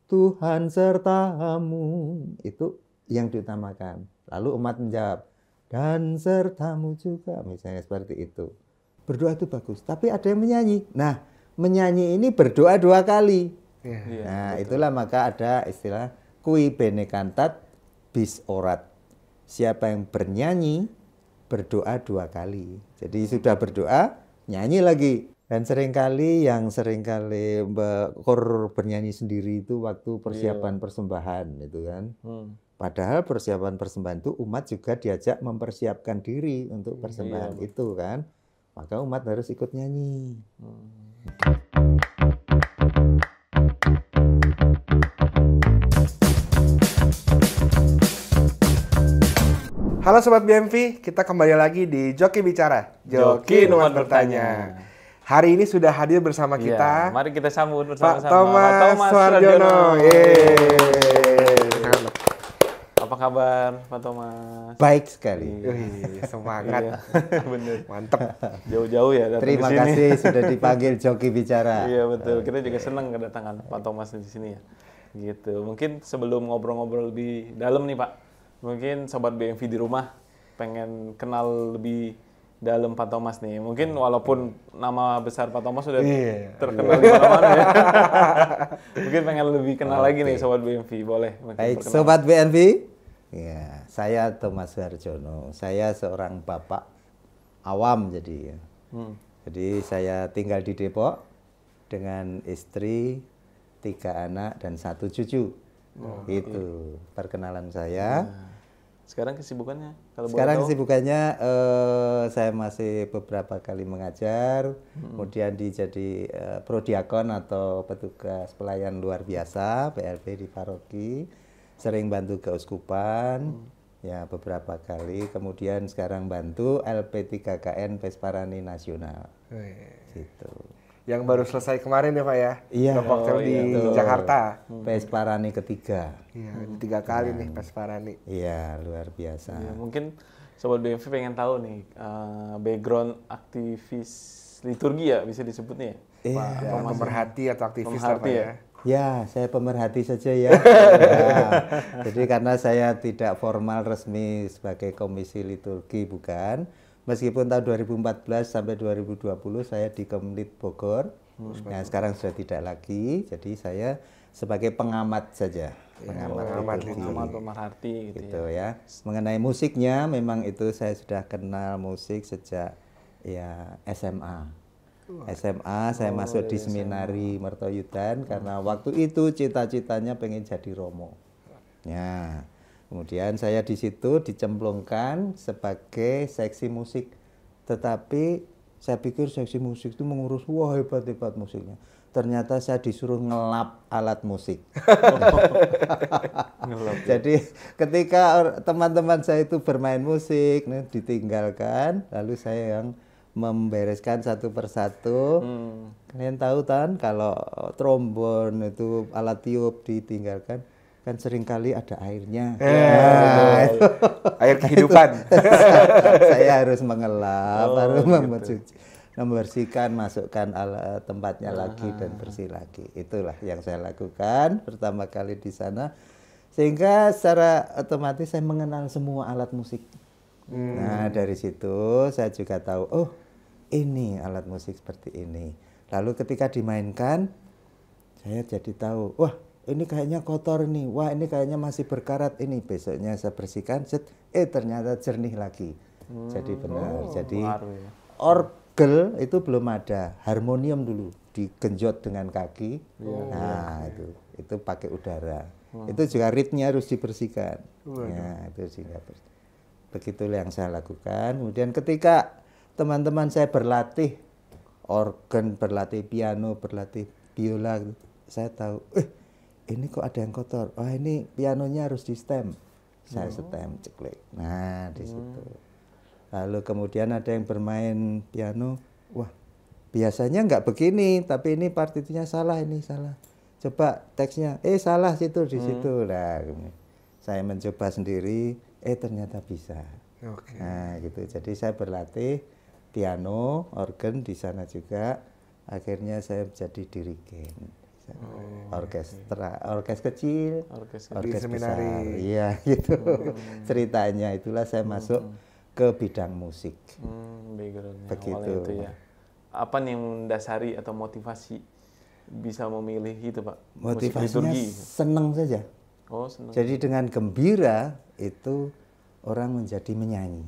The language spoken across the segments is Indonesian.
Tuhan sertamu. Itu yang diutamakan. Lalu umat menjawab, dan sertamu juga. Misalnya seperti itu. Berdoa itu bagus. Tapi ada yang menyanyi. Nah, menyanyi ini berdoa 2 kali. Nah, itulah maka ada istilah kui bene cantat bis orat. Siapa yang bernyanyi berdoa 2 kali. Jadi sudah berdoa, nyanyi lagi. Dan seringkali kor bernyanyi sendiri itu waktu persiapan persembahan itu kan. Padahal persiapan persembahan itu umat juga diajak mempersiapkan diri untuk persembahan itu kan. Maka umat harus ikut nyanyi. Halo Sobat BMV, kita kembali lagi di Joki Bicara, Joki Nuan Bertanya. Hari ini sudah hadir bersama kita, mari kita sambut bersama-sama Pak Thomas Suharjono. Apa kabar Pak Thomas? Baik sekali. Semangat. Bener. Mantep. Jauh-jauh ya datang Terima ke sini. kasih sudah dipanggil Joki Bicara. Iya betul. Kita juga senang kedatangan Pak Thomas di sini ya. Gitu. Mungkin sebelum ngobrol-ngobrol lebih dalam nih Pak, mungkin Sobat BMV di rumah pengen kenal lebih dalam Pak Thomas nih. Mungkin walaupun nama besar Pak Thomas sudah terkenal di mana-mana ya. Mungkin pengen lebih kenal lagi nih Sobat BMV. Boleh. Baik, Sobat BMV. Ya, saya Thomas Suharjono. Saya seorang bapak awam jadi. Jadi saya tinggal di Depok dengan istri, 3 anak dan 1 cucu. Itu perkenalan saya. Sekarang kesibukannya? Sekarang kesibukannya saya masih beberapa kali mengajar, kemudian jadi prodiakon atau petugas pelayan luar biasa PLP di paroki, sering bantu keuskupan, ya beberapa kali, kemudian sekarang bantu LP3KN Pesparani Nasional. Gitu. Yang baru selesai kemarin ya Pak ya? Iya. Waktu di Jakarta. Pesparani ketiga. Iya, 3 kali nih Pesparani. Iya, luar biasa. Ya, mungkin Sobat BMV pengen tahu nih background aktivis liturgi ya bisa disebutnya ya? Iya, pemerhati atau aktivis lah Pak ya? Ya, saya pemerhati saja ya. Ya. Jadi karena saya tidak formal resmi sebagai komisi liturgi bukan. Meskipun tahun 2014 sampai 2020 saya di Kemlit Bogor. Nah, sekarang sudah tidak lagi. Jadi saya sebagai pengamat saja. Pengamat pemerhati gitu ya. Mengenai musiknya memang itu saya sudah kenal musik sejak ya SMA. SMA saya masuk di seminari Mertoyudan karena waktu itu cita-citanya pengen jadi romo. Ya, kemudian saya di situ dicemplungkan sebagai seksi musik. Tetapi saya pikir seksi musik itu mengurus wah hebat-hebat musiknya. Ternyata saya disuruh ngelap alat musik. Jadi ketika teman-teman saya itu bermain musik, ditinggalkan, lalu saya yang membereskan satu persatu. Kalian tahu kan kalau trombon itu alat tiup ditinggalkan kan seringkali ada airnya. Air kehidupan. Saya harus mengelap, harus membersihkan, masukkan tempatnya lagi dan bersih lagi. Itulah yang saya lakukan pertama kali di sana. Sehingga secara otomatis saya mengenal semua alat musik. Nah, dari situ saya juga tahu, oh ini alat musik seperti ini. Lalu ketika dimainkan, saya jadi tahu, wah ini kayaknya kotor nih, wah ini kayaknya masih berkarat ini. Besoknya saya bersihkan, ternyata jernih lagi. Jadi benar. Jadi orgel itu belum ada, harmonium dulu digenjot dengan kaki. Nah itu pakai udara. Itu juga ritnya harus dibersihkan. Ya, itu sehingga begitulah yang saya lakukan. Kemudian ketika teman-teman saya berlatih organ, berlatih piano, berlatih biola, saya tahu, ini kok ada yang kotor. Wah ini pianonya harus di stem. Saya stem, ceklek. Nah di situ. Lalu kemudian ada yang bermain piano. Wah biasanya nggak begini, tapi ini partitunya salah, ini salah. Coba teksnya, salah situ di situ. Nah, saya mencoba sendiri, ternyata bisa. Nah gitu. Jadi saya berlatih piano, organ di sana juga. Akhirnya saya jadi dirigen. orkes kecil, Orkes orkes seminari. besar. Iya, gitu. Ceritanya itulah saya masuk ke bidang musik. Background-nya Begitu. awalnya itu ya. Apa nih yang mendasari atau motivasi bisa memilih itu Pak? Musik Motivasinya liturgi. seneng saja. Oh senang. Jadi dengan gembira itu orang menjadi menyanyi.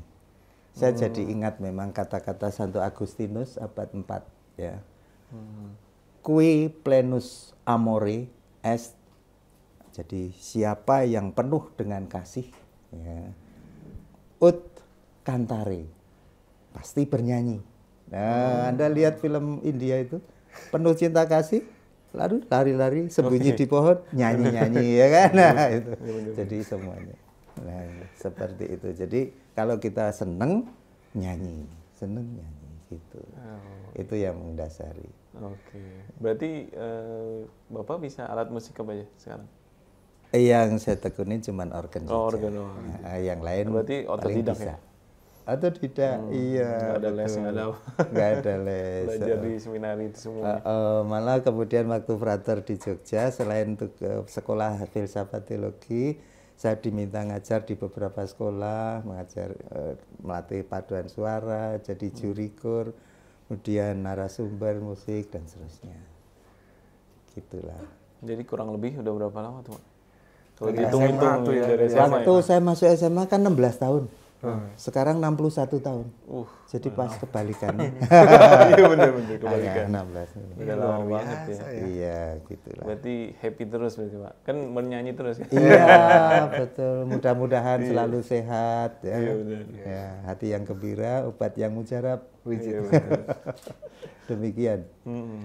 Saya jadi ingat memang kata-kata Santo Agustinus abad 4 ya. Qui plenus amore est. Jadi siapa yang penuh dengan kasih ya. Ut cantare. Pasti bernyanyi. Nah, Anda lihat film India itu penuh cinta kasih, lalu lari-lari sembunyi di pohon nyanyi-nyanyi ya kan. Nah, itu. Jadi semuanya. Nah, seperti itu. Jadi kalau kita seneng nyanyi, seneng nyanyi gitu. Itu yang mendasari. Oke. Berarti Bapak bisa alat musik apa aja sekarang? Yang saya tekuni cuma organ Oh, saja. organ doang. Nah, yang lain Berarti paling otodidak bisa. ya? Otodidak, iya. Nggak ada les, betul. nggak ada. Nggak ada les. Belajar di seminari itu semua. Malah kemudian waktu frater di Jogja, selain untuk sekolah filsafat teologi, saya diminta ngajar di beberapa sekolah, mengajar melatih paduan suara, jadi juri kur, kemudian narasumber musik dan seterusnya. Gitulah. Jadi kurang lebih udah berapa lama tuh Pak? Kalau Dari dihitung-hitung SMA tuh ya, dari dari SMA Waktu ya? saya masuk SMA kan 16 tahun. Sekarang 61 tahun. Jadi pas kebalikannya. Iya bener-bener kebalikan. 16. Udah lama banget ya. Iya, gitulah. Berarti happy terus berarti Pak? Kan bernyanyi terus ya? Iya, betul. Mudah-mudahan selalu sehat ya. Iya, benar. Ya, hati yang gembira, obat yang mujarab. Iya, betul. Demikian.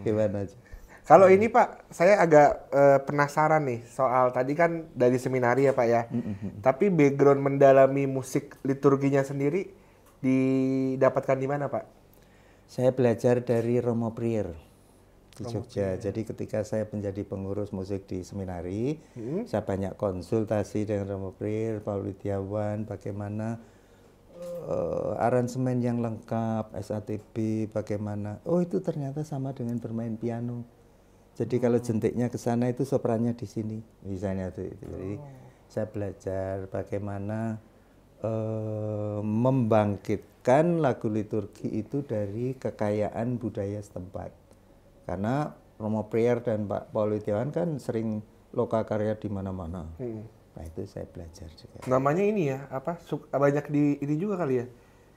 Gimana aja? Kalau ini Pak, saya agak penasaran nih soal tadi kan dari seminari ya Pak ya. Tapi background mendalami musik liturginya sendiri didapatkan di mana Pak? Saya belajar dari Romo Prier di Jogja. Jadi ketika saya menjadi pengurus musik di seminari, saya banyak konsultasi dengan Romo Prier, Paul Widiawan, bagaimana aransemen yang lengkap, SATB, bagaimana. Oh itu ternyata sama dengan bermain piano. Jadi kalau jentiknya ke sana itu soprannya di sini, misalnya itu. Jadi saya belajar bagaimana membangkitkan lagu liturgi itu dari kekayaan budaya setempat. Karena Romo Prier dan Pak Paul Widiawan kan sering lokakarya di mana-mana. Nah itu saya belajar juga. Namanya ini ya, apa? Banyak di ini juga kali ya.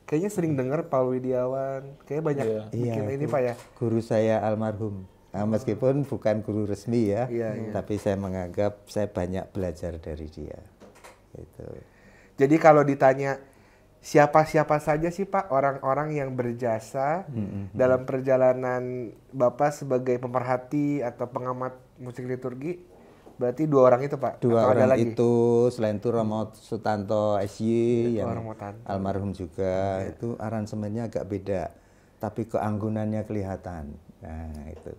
Kayaknya sering dengar Paul Widiawan. Kayaknya banyak bikin ini Pak ya. Guru saya almarhum. Nah, meskipun bukan guru resmi ya, tapi saya menganggap saya banyak belajar dari dia. Gitu. Jadi kalau ditanya siapa-siapa saja sih Pak orang-orang yang berjasa dalam perjalanan Bapak sebagai pemerhati atau pengamat musik liturgi, berarti dua orang itu Pak? Dua atau orang ada lagi? itu, selain itu Romo Sutanto SY yang almarhum juga, itu aransemennya agak beda, tapi keanggunannya kelihatan. Nah itu.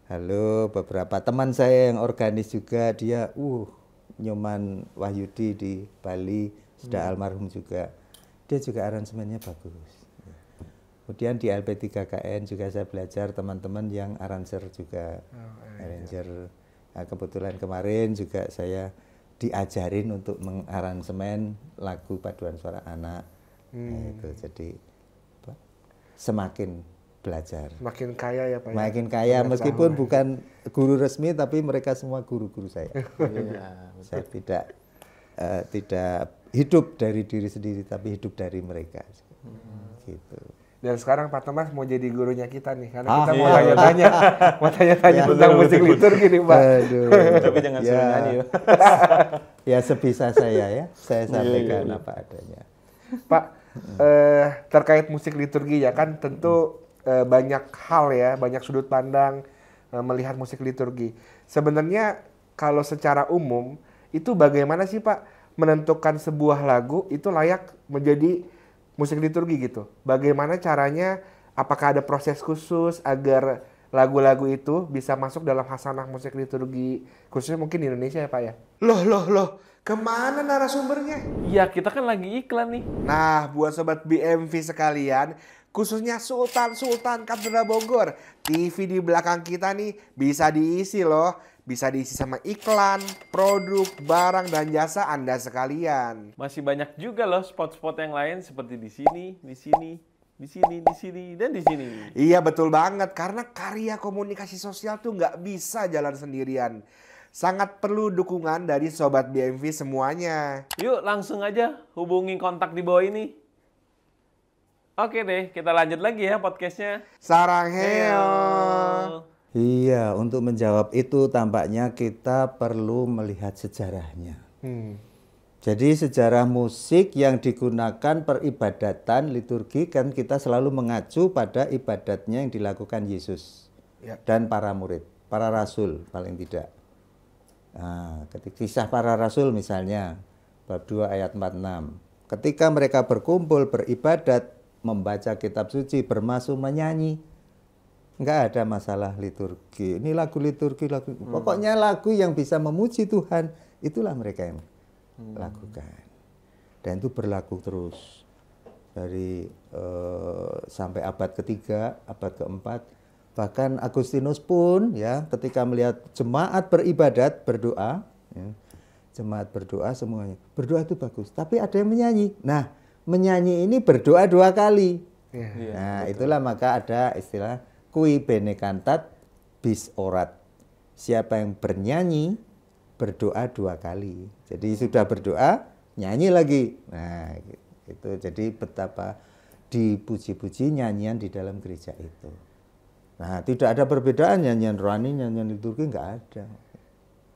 Halo, beberapa teman saya yang organis juga, dia Nyoman Wahyudi di Bali, sudah almarhum juga. Dia juga aransemennya bagus. Kemudian di LP3KN juga saya belajar teman-teman yang aranser juga. Arranger. Nah, kebetulan kemarin juga saya diajarin untuk mengaransemen lagu paduan suara anak. Nah, itu jadi semakin belajar. Makin kaya ya Pak ya? Makin kaya, meskipun bukan guru resmi, tapi mereka semua guru-guru saya. Saya tidak hidup dari diri sendiri, tapi hidup dari mereka. Gitu. Dan sekarang Pak Thomas mau jadi gurunya kita nih, karena kita mau tanya-tanya, tentang musik liturgi nih Pak. Aduh. Tapi jangan suruh nyanyi ya. Ya sebisa saya ya, saya sampaikan apa adanya. Pak, terkait musik liturgi ya kan tentu banyak hal ya, banyak sudut pandang melihat musik liturgi. Sebenarnya kalau secara umum itu bagaimana sih Pak menentukan sebuah lagu itu layak menjadi musik liturgi gitu? Bagaimana caranya? Apakah ada proses khusus agar lagu-lagu itu bisa masuk dalam hasanah musik liturgi khususnya mungkin di Indonesia ya Pak ya? Loh, kemana narasumbernya? Iya, kita kan lagi iklan nih. Nah, buat sobat BMV sekalian, khususnya Sultan Katedral Bogor. TV di belakang kita nih bisa diisi loh. Bisa diisi sama iklan, produk, barang, dan jasa Anda sekalian. Masih banyak juga loh spot-spot yang lain seperti di sini, di sini, di sini, di sini, dan di sini. Iya betul banget, karena karya komunikasi sosial tuh nggak bisa jalan sendirian. Sangat perlu dukungan dari Sobat BMV semuanya. Yuk langsung aja hubungi kontak di bawah ini. Oke deh, kita lanjut lagi ya podcastnya. Sarangheo. Iya, untuk menjawab itu tampaknya kita perlu melihat sejarahnya. Jadi sejarah musik yang digunakan peribadatan liturgi kan kita selalu mengacu pada ibadatnya yang dilakukan Yesus dan para murid, para rasul paling tidak. Nah, ketika kisah para rasul misalnya bab 2 ayat 46. Ketika mereka berkumpul beribadat, membaca kitab suci, bermasuk menyanyi, enggak ada masalah liturgi. Ini lagu liturgi, pokoknya lagu yang bisa memuji Tuhan, itulah mereka yang lakukan. Dan itu berlaku terus dari sampai abad ketiga, abad keempat. Bahkan Agustinus pun ya ketika melihat jemaat beribadat, berdoa, ya, jemaat berdoa semuanya. Berdoa itu bagus, tapi ada yang menyanyi. Nah, menyanyi ini berdoa 2 kali. Nah, itulah maka ada istilah Qui bene cantat bis orat. Siapa yang bernyanyi berdoa 2 kali. Jadi sudah berdoa, nyanyi lagi. Nah, itu jadi betapa dipuji-puji nyanyian di dalam gereja itu. Nah, tidak ada perbedaan nyanyian rohani, nyanyian liturgi enggak ada.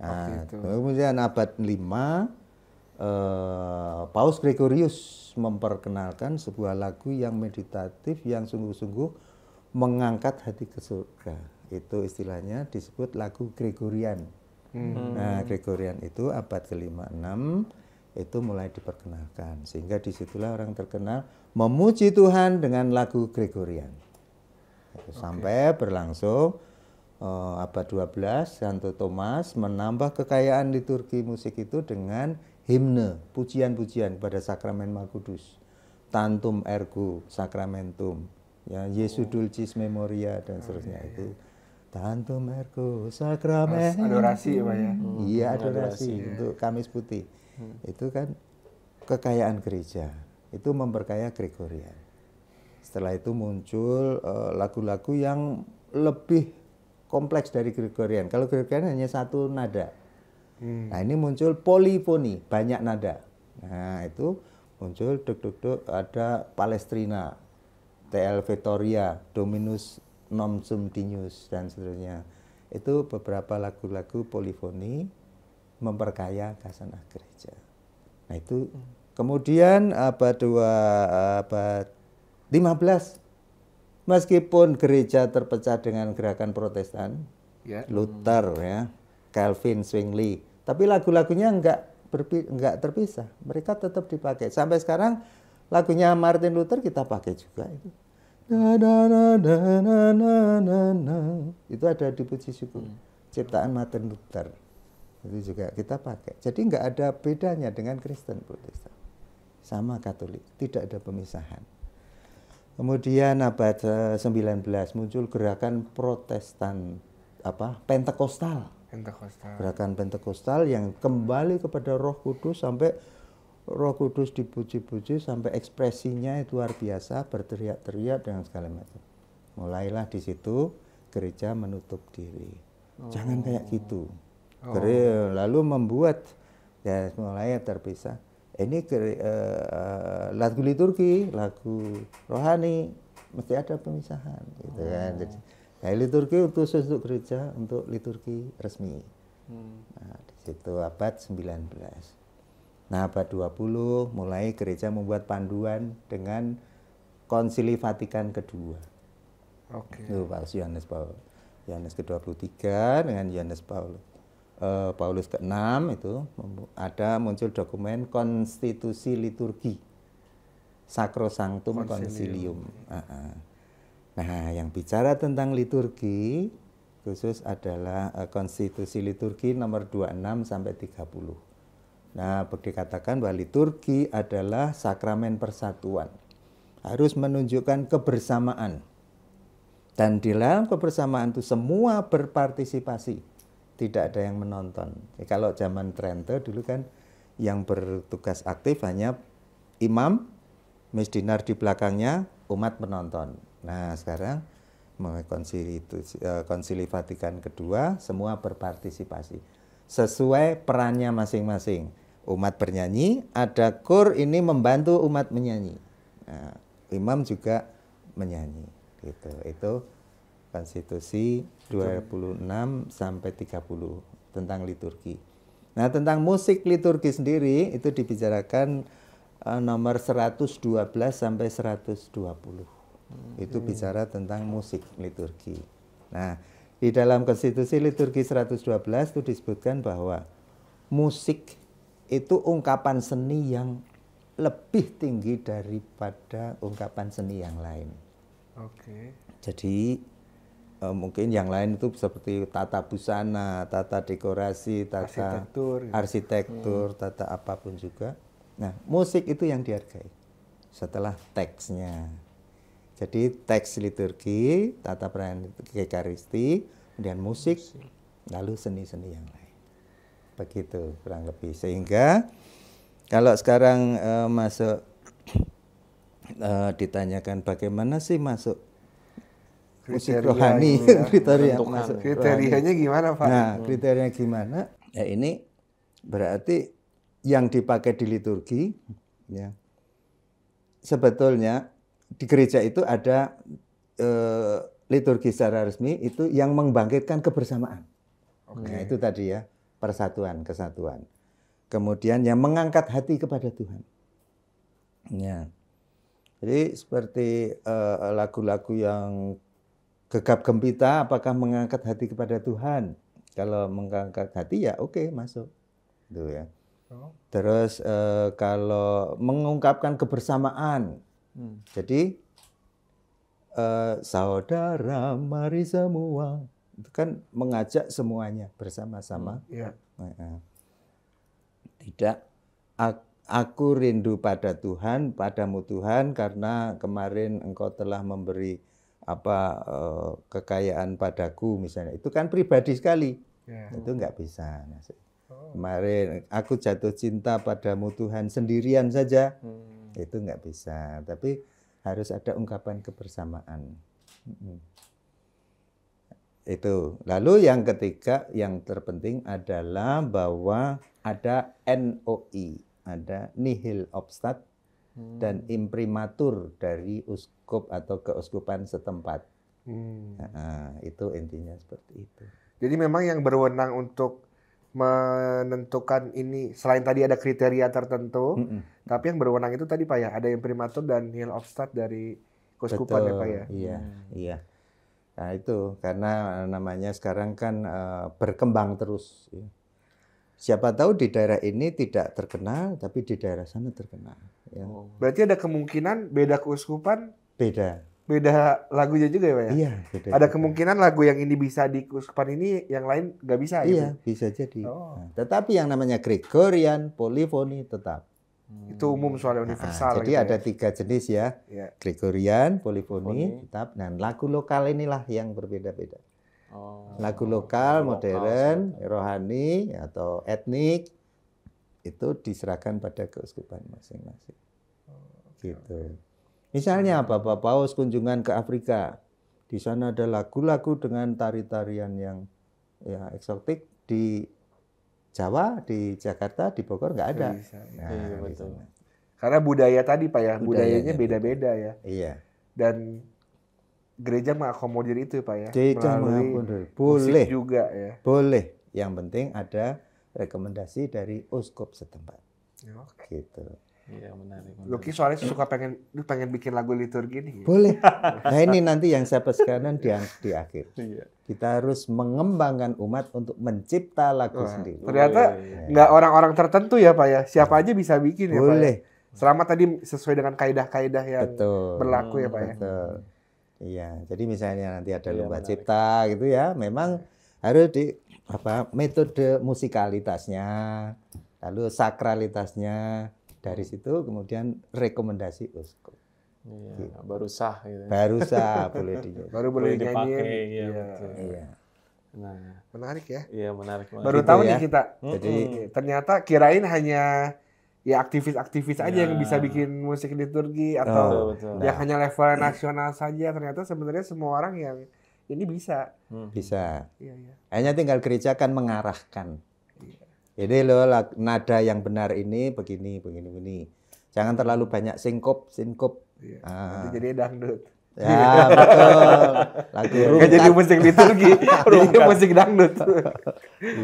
Nah, kemudian abad 5 Paus Gregorius memperkenalkan sebuah lagu yang meditatif yang sungguh-sungguh mengangkat hati ke surga. Itu istilahnya disebut lagu Gregorian. Nah, Gregorian itu abad ke-5-6 itu mulai diperkenalkan. Sehingga disitulah orang terkenal memuji Tuhan dengan lagu Gregorian. Sampai berlangsung abad 12, Santo Thomas menambah kekayaan liturgi musik itu dengan himne, pujian-pujian pada sakramen Maha Kudus, Tantum Ergo Sacramentum, ya, Jesu Dulcis Memoria dan seterusnya itu. Tantum Ergo Sacramentum. Adorasi ya Pak ya? Iya, adorasi untuk Kamis Putih. Itu kan kekayaan gereja, itu memperkaya Gregorian. Setelah itu muncul lagu-lagu yang lebih kompleks dari Gregorian. Kalau Gregorian hanya 1 nada. Nah, ini muncul polifoni, banyak nada. Nah, itu muncul duk-duk-duk, ada Palestrina, TL Vittoria, Dominus non sum dignus, dan seterusnya. Itu beberapa lagu-lagu polifoni memperkaya khasanah gereja. Nah, itu kemudian abad 15, meskipun gereja terpecah dengan gerakan Protestan, Luther, ya, Calvin, Zwingli, tapi lagu-lagunya enggak terpisah, mereka tetap dipakai. Sampai sekarang lagunya Martin Luther kita pakai juga itu. Itu ada di Puji Syukur, ciptaan Martin Luther. Itu juga kita pakai. Jadi enggak ada bedanya dengan Kristen Protestan. Sama Katolik, tidak ada pemisahan. Kemudian abad 19 muncul gerakan Protestan Pentekostal. Gerakan Pentekostal yang kembali kepada Roh Kudus sampai Roh Kudus dipuji-puji sampai ekspresinya itu luar biasa, berteriak-teriak dengan segala macam. Mulailah di situ gereja menutup diri. Jangan kayak gitu. Lalu membuat ya mulai terpisah. Ini lagu liturgi, lagu rohani mesti ada pemisahan, gitu kan. Jadi, nah, liturgi khusus untuk gereja, untuk liturgi resmi. Nah, di situ abad 19. Nah, abad 20 mulai gereja membuat panduan dengan Konsili Vatikan kedua. Itu Paus Yohanes ke-23 dengan Yohanes Paulus ke-6 itu ada muncul dokumen konstitusi liturgi Sacrosanctum Concilium. Nah, yang bicara tentang liturgi khusus adalah konstitusi liturgi nomor 26 sampai 30. Nah, dikatakan bahwa liturgi adalah sakramen persatuan harus menunjukkan kebersamaan. Dan di dalam kebersamaan itu semua berpartisipasi, tidak ada yang menonton. Kalau zaman Trente dulu kan yang bertugas aktif hanya imam, misdinar di belakangnya, umat menonton. Nah sekarang mulai konsili Vatikan kedua, semua berpartisipasi sesuai perannya masing-masing. Umat bernyanyi, ada kor ini membantu umat menyanyi. Nah, imam juga menyanyi. Gitu. Itu konstitusi 26 sampai 30 tentang liturgi. Nah, tentang musik liturgi sendiri itu dibicarakan nomor 112 sampai 120. Itu bicara tentang musik liturgi. Nah, di dalam konstitusi liturgi 112 itu disebutkan bahwa musik itu ungkapan seni yang lebih tinggi daripada ungkapan seni yang lain. Oke. Jadi mungkin yang lain itu seperti tata busana, tata dekorasi, tata arsitektur, tata apapun juga. Nah, musik itu yang dihargai setelah teksnya. Jadi teks liturgi, tata perayaan Ekaristi, kemudian musik, lalu seni-seni yang lain. Begitu kurang lebih. Sehingga kalau sekarang masuk ditanyakan bagaimana sih masuk musik rohani, kriteria masuk kriterianya rohani. Gimana Pak? Nah, kriterianya gimana? Ya ini berarti yang dipakai di liturgi, ya sebetulnya di gereja itu ada liturgi secara resmi itu yang membangkitkan kebersamaan. Nah itu tadi ya, persatuan, kesatuan. Kemudian yang mengangkat hati kepada Tuhan. Ya. Jadi seperti lagu-lagu yang gegap gempita, apakah mengangkat hati kepada Tuhan? Kalau mengangkat hati ya oke, masuk. Itu ya. Terus kalau mengungkapkan kebersamaan, jadi saudara mari semua, itu kan mengajak semuanya bersama-sama. Tidak aku rindu pada Tuhan, padamu Tuhan, karena kemarin engkau telah memberi kekayaan padaku misalnya. Itu kan pribadi sekali. Itu nggak bisa. Kemarin aku jatuh cinta padamu Tuhan sendirian saja. Itu nggak bisa. Tapi harus ada ungkapan kebersamaan. Itu. Lalu yang ketiga, yang terpenting adalah bahwa ada NOI, ada nihil obstat dan imprimatur dari uskup atau keuskupan setempat. Nah, itu intinya seperti itu. Jadi memang yang berwenang untuk menentukan ini, selain tadi ada kriteria tertentu, tapi yang berwenang itu tadi Pak ya, ada imprimatur dan nihil obstat dari keuskupan. Betul, ya Pak ya. Iya. Nah itu karena namanya sekarang kan berkembang terus. Siapa tahu di daerah ini tidak terkenal, tapi di daerah sana terkenal. Ya. Berarti ada kemungkinan beda keuskupan? Beda lagunya juga ya Pak ya? Iya. Beda ada juga. Kemungkinan lagu yang ini bisa di keuskupan ini, yang lain nggak bisa? Iya, gitu? Bisa jadi. Nah, tetapi yang namanya Gregorian, polifoni tetap. Itu umum soalnya universal. Jadi gitu ada tiga jenis ya. Gregorian, polifoni, tetap. Dan lagu lokal inilah yang berbeda-beda. Lagu lokal, modern, rohani atau etnik itu diserahkan pada keuskupan masing-masing. Gitu. Misalnya Bapak Paus kunjungan ke Afrika. Di sana ada lagu-lagu dengan tari-tarian yang ya eksotik. Di Jawa, di Jakarta, di Bogor nggak ada. Nah, betul. Karena budaya tadi Pak ya, budayanya beda-beda ya. Iya. Dan gereja mengakomodir itu Pak ya. Gereja mengakomodir. Boleh juga ya. Boleh. Yang penting ada rekomendasi dari uskup setempat. Gitu. Iya, menarik. Luki soalnya suka pengen bikin lagu liturgi nih. Boleh. Nah ini nanti yang saya pesankan di akhir. Kita harus mengembangkan umat untuk mencipta lagu sendiri. Ternyata nggak orang-orang tertentu ya Pak ya. Siapa aja bisa bikin ya Pak. Boleh. Selama tadi sesuai dengan kaidah-kaidah yang berlaku ya Pak ya. Betul. Iya. Jadi misalnya nanti ada lomba cipta gitu ya. Memang harus metode musikalitasnya, lalu sakralitasnya. Dari situ kemudian rekomendasi uskup. Iya, baru sah gitu. Baru sah boleh dinyanyi. Baru boleh dipakai, nyanyiin. iya, Iya. betul. Iya. Nah, Menarik ya. iya menarik banget. Baru Gitu tahu ya. nih kita. Jadi Ternyata kirain hanya ya aktivis-aktivis aja yang Ya. bisa bikin musik liturgi Oh, atau betul. yang hanya level nasional saja. Ternyata sebenarnya semua orang yang ini bisa. bisa. Iya, iya. Hanya tinggal gereja kan mengarahkan. Ini loh nada yang benar ini begini, begini, begini. Jangan terlalu banyak sinkop. Iya. Ah. Nanti jadi dangdut. Ya betul. Lagu Nggak jadi rungkat. musik liturgi, jadi musik dangdut.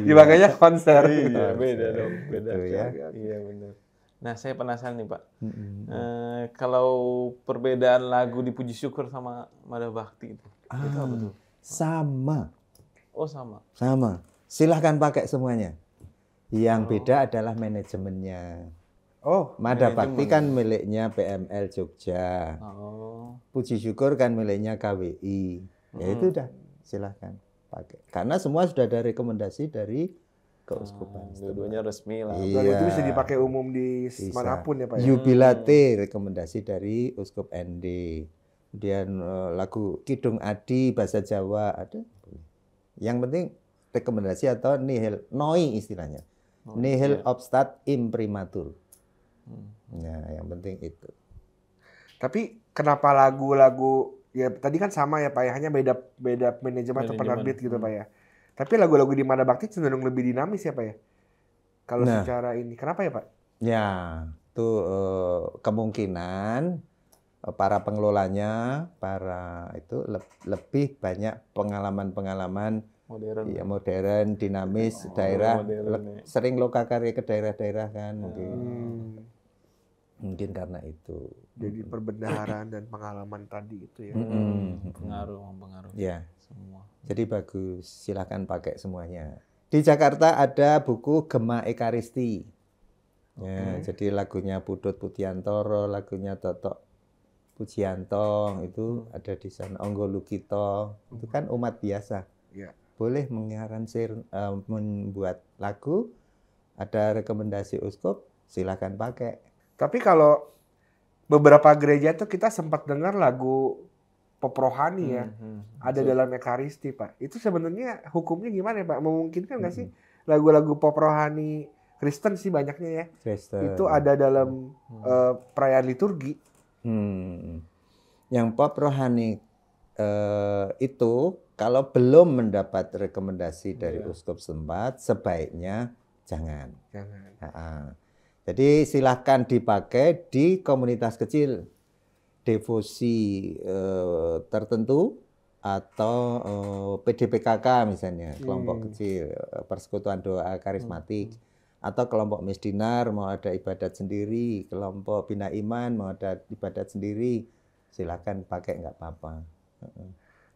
Makanya konser. Iya, beda dong, beda. Gitu ya. Iya benar. Nah, saya penasaran nih Pak. Kalau perbedaan lagu di Puji Syukur sama Mada Bakti itu apa tuh? Sama. Oh sama. Sama. Silahkan pakai semuanya. Yang beda adalah manajemennya. Oh, Mada Bakti kan miliknya PML Jogja. Oh. Puji Syukur kan miliknya KWI. Ya itu udah silahkan pakai. Karena semua sudah ada rekomendasi dari keuskupan. Dua-duanya resmi lah. dan itu bisa Iya. dipakai umum di Bisa. manapun ya Pak ya. Jubilate rekomendasi dari Uskup ND. Kemudian lagu Kidung Adi bahasa Jawa ada. Yang penting rekomendasi atau nihil noi istilahnya. Nihil obstat imprimatur. Ya, yang penting itu. Tapi kenapa lagu-lagu ya tadi kan sama ya Pak ya, hanya beda manajemen atau penerbit gitu Pak ya. Tapi lagu-lagu di Mada Bakti cenderung lebih dinamis ya Pak ya. Kalau Nah. secara ini, kenapa ya Pak? Ya, itu kemungkinan para pengelolanya, para itu lebih banyak pengalaman-pengalaman Modern. ya, modern, dinamis, daerah, modern, ya. sering lokakarya ke daerah-daerah kan mungkin karena itu. Jadi perbendaharaan dan pengalaman tadi itu ya. Pengaruh. Ya, Semua. jadi bagus, silakan pakai semuanya. Di Jakarta ada buku Gema Ekaristi. Ya, jadi lagunya Pudut Putiantoro, lagunya Totok Pujianto itu ada di sana. Onggo Lukito itu kan umat biasa. Iya. Boleh mengaranseir, membuat lagu. Ada rekomendasi uskup, silakan pakai. Tapi kalau beberapa gereja tuh kita sempat dengar lagu pop rohani ya, ada dalam Ekaristi Pak. Itu sebenarnya hukumnya gimana ya Pak? Memungkinkan nggak sih lagu-lagu pop rohani Kristen sih banyaknya ya? Kristen. Itu ada dalam perayaan liturgi. Yang pop rohani itu kalau belum mendapat rekomendasi dari uskup setempat, sebaiknya jangan. Jadi silahkan dipakai di komunitas kecil, devosi tertentu atau PDPKK misalnya, kelompok kecil, persekutuan doa karismatik, atau kelompok misdinar mau ada ibadat sendiri, kelompok bina iman mau ada ibadat sendiri, silahkan pakai nggak apa-apa.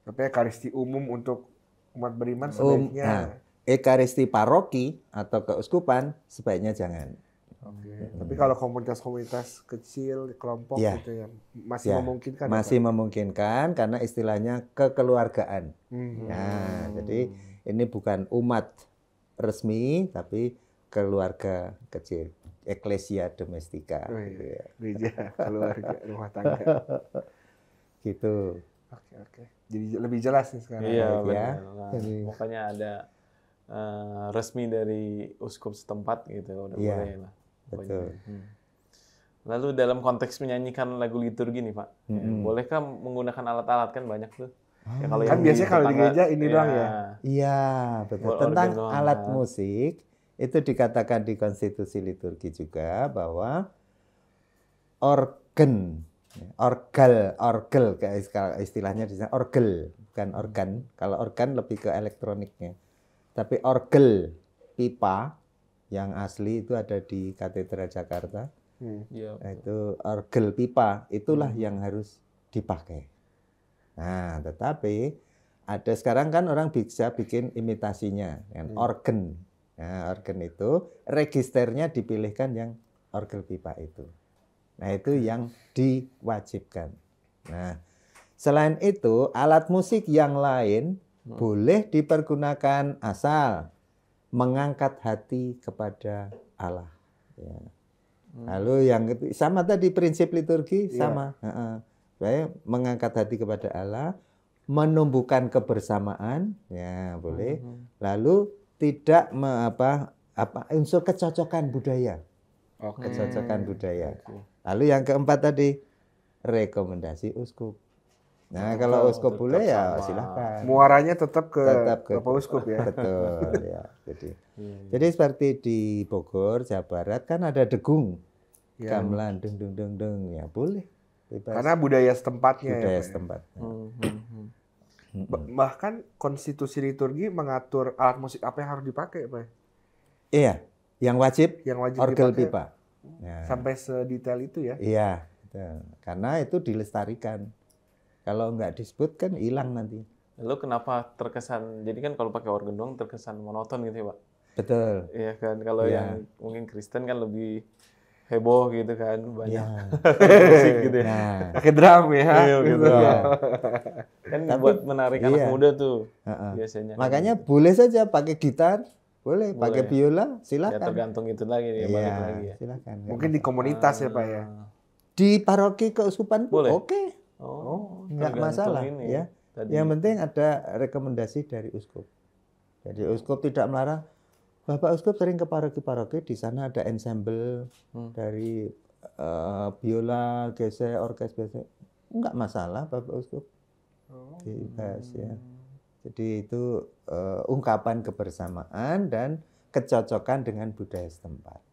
Tapi Ekaristi umum untuk umat beriman sebaiknya. Ekaristi paroki atau keuskupan sebaiknya jangan. Oke. Tapi kalau komunitas-komunitas kecil, kelompok Ya. gitu ya, masih Ya, memungkinkan. ya, masih Pak? memungkinkan karena istilahnya kekeluargaan. Ya, jadi ini bukan umat resmi tapi keluarga kecil, eklesia domestika. Oh, Gitu iya. ya. Gereja, keluarga, rumah tangga. Gitu. Oke. Jadi lebih jelas nih sekarang. Iya ya. benar. Nah, makanya ada resmi dari uskup setempat gitu, udah Iya, boleh lah. betul. Lalu dalam konteks menyanyikan lagu liturgi nih Pak, bolehkah menggunakan alat-alat kan banyak tuh? Ya, kalau Kan yang biasanya kalau di tetangga, gereja ini doang ya? Iya, betul. Organ Tentang doang, alat kan? musik itu dikatakan di konstitusi liturgi juga bahwa organ, orgel kayak istilahnya di sana, orgel bukan organ. Kalau organ lebih ke elektroniknya. Tapi orgel pipa yang asli itu ada di Katedral Jakarta. Iya. Nah, itu orgel pipa itulah yang harus dipakai. Nah, tetapi ada sekarang kan orang bisa bikin imitasinya dengan organ. Nah, organ itu registernya dipilihkan yang orgel pipa itu. Nah, itu yang diwajibkan. Nah, selain itu alat musik yang lain boleh dipergunakan asal mengangkat hati kepada Allah. Ya. Lalu yang sama tadi prinsip liturgi sama. supaya mengangkat hati kepada Allah, menumbuhkan kebersamaan, ya boleh. Lalu tidak unsur kecocokan budaya. Kecocokan budaya. Lalu yang keempat tadi, rekomendasi uskup. Nah, kalau uskup boleh ya silakan. Muaranya tetap ke Tetap Bapak Uskup ya. Betul ya. Jadi seperti di Bogor, Jawa Barat kan ada degung. Gamelan deng ya boleh. Bebas. Karena budaya setempatnya Budaya ya. Pak. setempat. Bahkan konstitusi liturgi mengatur alat musik apa yang harus dipakai, Pak. Iya, yang wajib orgel dipakai. pipa. Ya. Sampai sedetail itu ya. Iya, betul. Karena itu dilestarikan. Kalau nggak disebut kan hilang nanti. Lalu kenapa terkesan, jadi kan kalau pakai organ doang terkesan monoton gitu ya Pak? Betul. Iya kan, kalau Iya. yang mungkin Kristen kan lebih heboh gitu kan, banyak Iya. musik gitu ya. Nah, Pakai drum ya. Iya, gitu. iya. Kan Tapi- buat menarik anak iya. muda tuh Heeh. biasanya. Makanya boleh saja pakai gitar, boleh, pakai biola, Ya silakan. tergantung itu lagi nih, balik lagi ya. Silakan. nggak Mungkin di komunitas ya, Pak ya. Di paroki keuskupan pun Boleh. oke, Oh, nggak tergantung masalah ini ya. tadi. Yang penting ada rekomendasi dari uskup. Jadi uskup tidak melarang. Bapak uskup sering ke paroki-paroki, di sana ada ensemble dari biola, gesek, orkes gesek. Enggak masalah Bapak uskup. Bebas ya. Jadi itu ungkapan kebersamaan dan kecocokan dengan budaya setempat.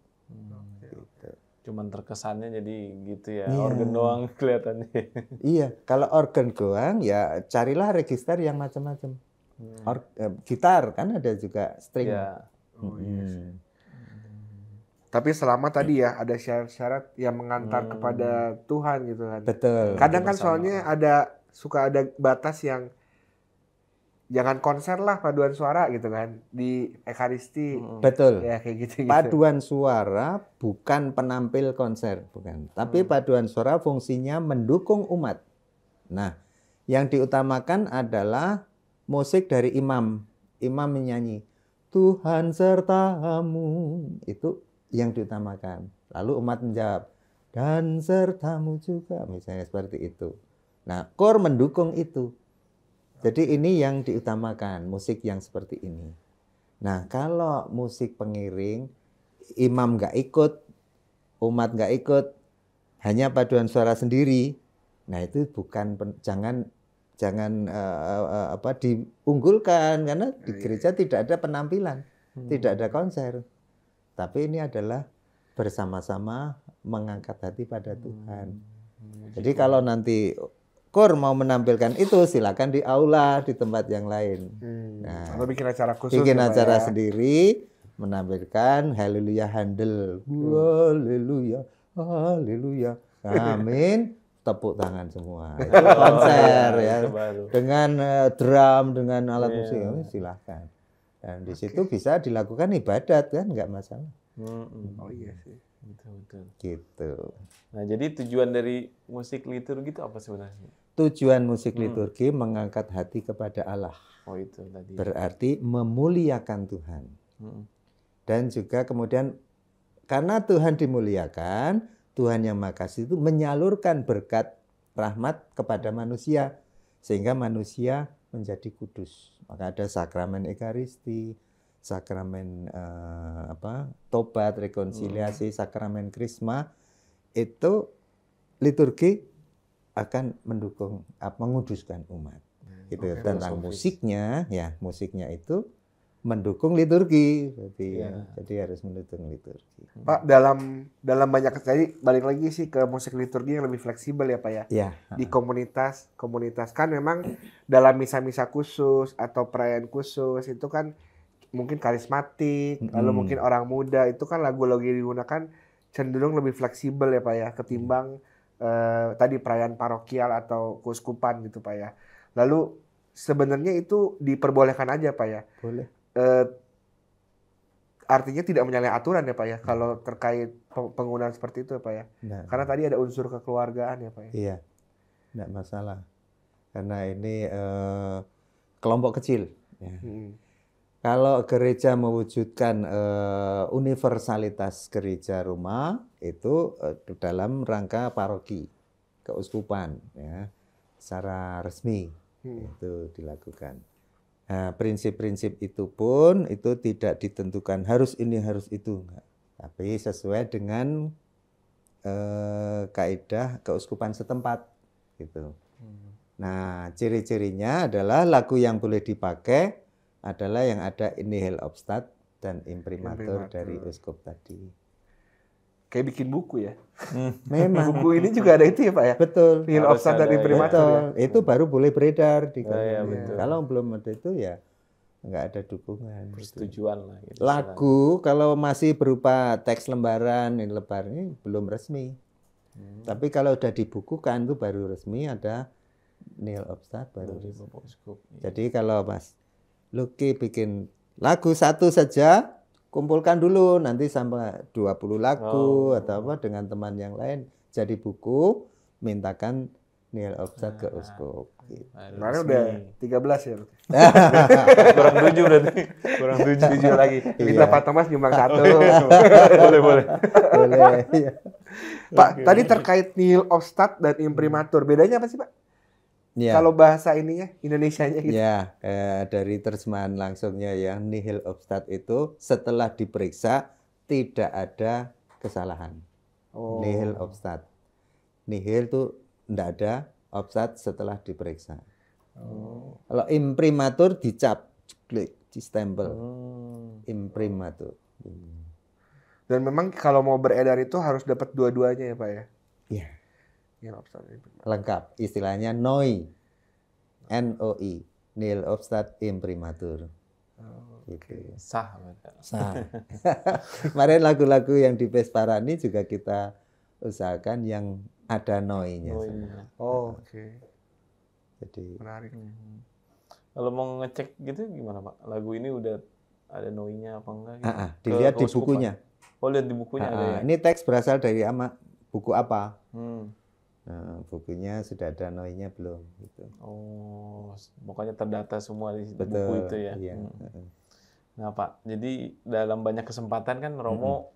Gitu. Cuman terkesannya jadi gitu ya, Iya. organ doang kelihatannya. Iya, kalau organ doang ya carilah register yang macam-macam. Gitar kan ada juga string. Ya. Hmm. Tapi selama tadi ya ada syarat-syarat yang mengantar kepada Tuhan gitu kan. Betul. Kadang kan soalnya suka ada batas yang jangan konser lah paduan suara gitu kan di Ekaristi. Betul. Ya kayak gitu. Paduan suara bukan penampil konser, bukan. Tapi paduan suara fungsinya mendukung umat. Nah, yang diutamakan adalah musik dari imam. Imam menyanyi, Tuhan sertamu. Itu yang diutamakan. Lalu umat menjawab, dan sertamu juga. Misalnya seperti itu. Nah, kor mendukung itu. Jadi ini yang diutamakan, musik yang seperti ini. Nah, kalau musik pengiring, imam nggak ikut, umat nggak ikut, hanya paduan suara sendiri. Nah, itu bukan jangan diunggulkan karena di gereja tidak ada penampilan, tidak ada konser. Tapi ini adalah bersama-sama mengangkat hati pada Tuhan. Jadi kalau nanti kor mau menampilkan itu silakan di aula, di tempat yang lain. Atau bikin acara khusus. Bikin ya, Pak, acara ya. sendiri, menampilkan haleluya handel. Haleluya, haleluya. Amin. Tepuk tangan semua. Itu konser ya. itu baru. Dengan drum, dengan alat musik silakan. Dan di situ bisa dilakukan ibadat kan, nggak masalah. Oh iya sih. Betul. Gitu. Nah, jadi tujuan dari musik liturgi itu apa sebenarnya? Tujuan musik liturgi mengangkat hati kepada Allah. Oh, itu tadi. Berarti memuliakan Tuhan. Mm. Dan juga kemudian karena Tuhan dimuliakan, Tuhan yang Maha Kasih itu menyalurkan berkat rahmat kepada manusia sehingga manusia menjadi kudus. Maka ada sakramen Ekaristi, sakramen tobat, rekonsiliasi, sakramen krisma. Itu liturgi akan mendukung, menguduskan umat. Gitu. Tentang musiknya, ya musiknya itu mendukung liturgi. Jadi harus mendukung liturgi. Pak, dalam banyak tadi balik lagi sih ke musik liturgi yang lebih fleksibel ya Pak ya. Ya. Di komunitas kan memang dalam misa-misa khusus atau perayaan khusus itu kan mungkin karismatik, lalu mungkin orang muda itu kan lagu-lagu yang digunakan cenderung lebih fleksibel ya Pak ya ketimbang tadi perayaan parokial atau keuskupan gitu Pak ya. Lalu sebenarnya itu diperbolehkan aja Pak ya. Boleh. Artinya tidak menyalahi aturan ya Pak ya kalau terkait penggunaan seperti itu ya Pak ya. Nah, Karena tadi ada unsur kekeluargaan ya Pak ya. iya, tidak masalah. Karena ini kelompok kecil. Ya. Kalau gereja mewujudkan universalitas gereja rumah itu dalam rangka paroki. keuskupan ya, secara resmi itu dilakukan. Nah, prinsip-prinsip itu pun itu tidak ditentukan harus ini harus itu, enggak. Tapi sesuai dengan kaidah keuskupan setempat gitu. Nah, ciri-cirinya adalah lagu yang boleh dipakai adalah yang ada nihil obstat dan imprimatur dari uskup tadi. Kayak bikin buku ya. Memang. Buku ini juga ada itu ya Pak ya? Betul. Nihil Harus obstat dan ada, imprimatur ya. Betul. Itu baru boleh beredar di iya, kalangan. betul. Kalau belum ada itu ya nggak ada dukungan. Gitu. Persetujuan lah. Gitu, Lagu kalau masih berupa teks lembaran, ini lebar ini belum resmi. Tapi kalau udah dibukukan itu baru resmi ada nihil obstat baru dari resmi. Bapak Uskup. Jadi kalau Mas Luki bikin lagu satu saja, kumpulkan dulu nanti sampai 20 lagu atau apa dengan teman yang lain jadi buku, mintakan nihil obstat ke uskup. Gitu. Kemarin udah 13 ya. Kurang 7 berarti. Kurang 7 lagi. Minta Pak Thomas nyumbang 1. boleh. Boleh. Iya. Pak, tadi terkait nihil obstat dan imprimatur. Bedanya apa sih Pak? Ya. Kalau bahasa ininya, Indonesianya gitu. Ya, dari terjemahan langsungnya ya, nihil obstat itu setelah diperiksa tidak ada kesalahan. Nihil obstat. Nihil itu tidak ada, obstat setelah diperiksa. Kalau imprimatur dicap, klik, di stempel. Imprimatur. Dan memang kalau mau beredar itu harus dapat dua-duanya ya Pak ya? Iya. Nihil obstat dan imprimatur. Lengkap, istilahnya NOI. NOI, nihil obstat imprimatur. Gitu. Sah. Sah. Kemarin lagu-lagu yang di Pesparani juga kita usahakan yang ada NOI-nya. Oh, oke. Jadi Menarik. Kalau mau ngecek gitu gimana Pak? Lagu ini udah ada NOI-nya apa enggak? Gitu? dilihat di Keuskupan. bukunya. Oh, lihat di bukunya ada ya? Ini teks berasal dari buku apa? Hmm. Nah, bukunya sudah ada NOI-nya belum? Gitu. Oh, pokoknya terdata semua di Betul. buku itu ya. Iya. Nah Pak, jadi dalam banyak kesempatan kan Romo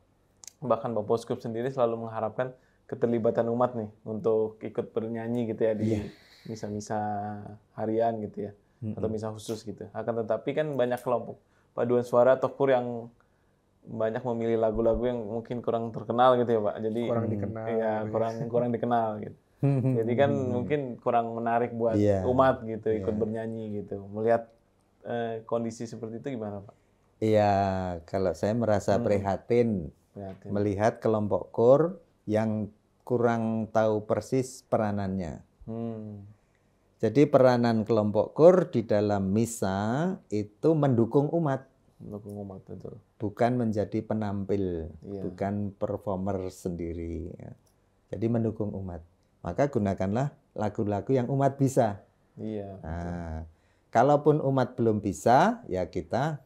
bahkan Bapak Uskup sendiri selalu mengharapkan keterlibatan umat nih untuk ikut bernyanyi gitu ya di misa-misa harian gitu ya, atau misa khusus gitu. Akan tetapi kan banyak kelompok paduan suara atau kur yang banyak memilih lagu-lagu yang mungkin kurang terkenal gitu ya Pak. Jadi Kurang dikenal. Iya, kurang dikenal gitu. Jadi kan mungkin kurang menarik buat umat gitu ikut bernyanyi gitu. Melihat kondisi seperti itu gimana Pak? Iya, kalau saya merasa prihatin melihat kelompok kur yang kurang tahu persis peranannya. Jadi peranan kelompok kur di dalam misa itu mendukung umat. Mendukung umat betul. Bukan menjadi penampil, bukan performer sendiri. Ya. Jadi mendukung umat. Maka gunakanlah lagu-lagu yang umat bisa. Iya. Nah, kalaupun umat belum bisa, ya kita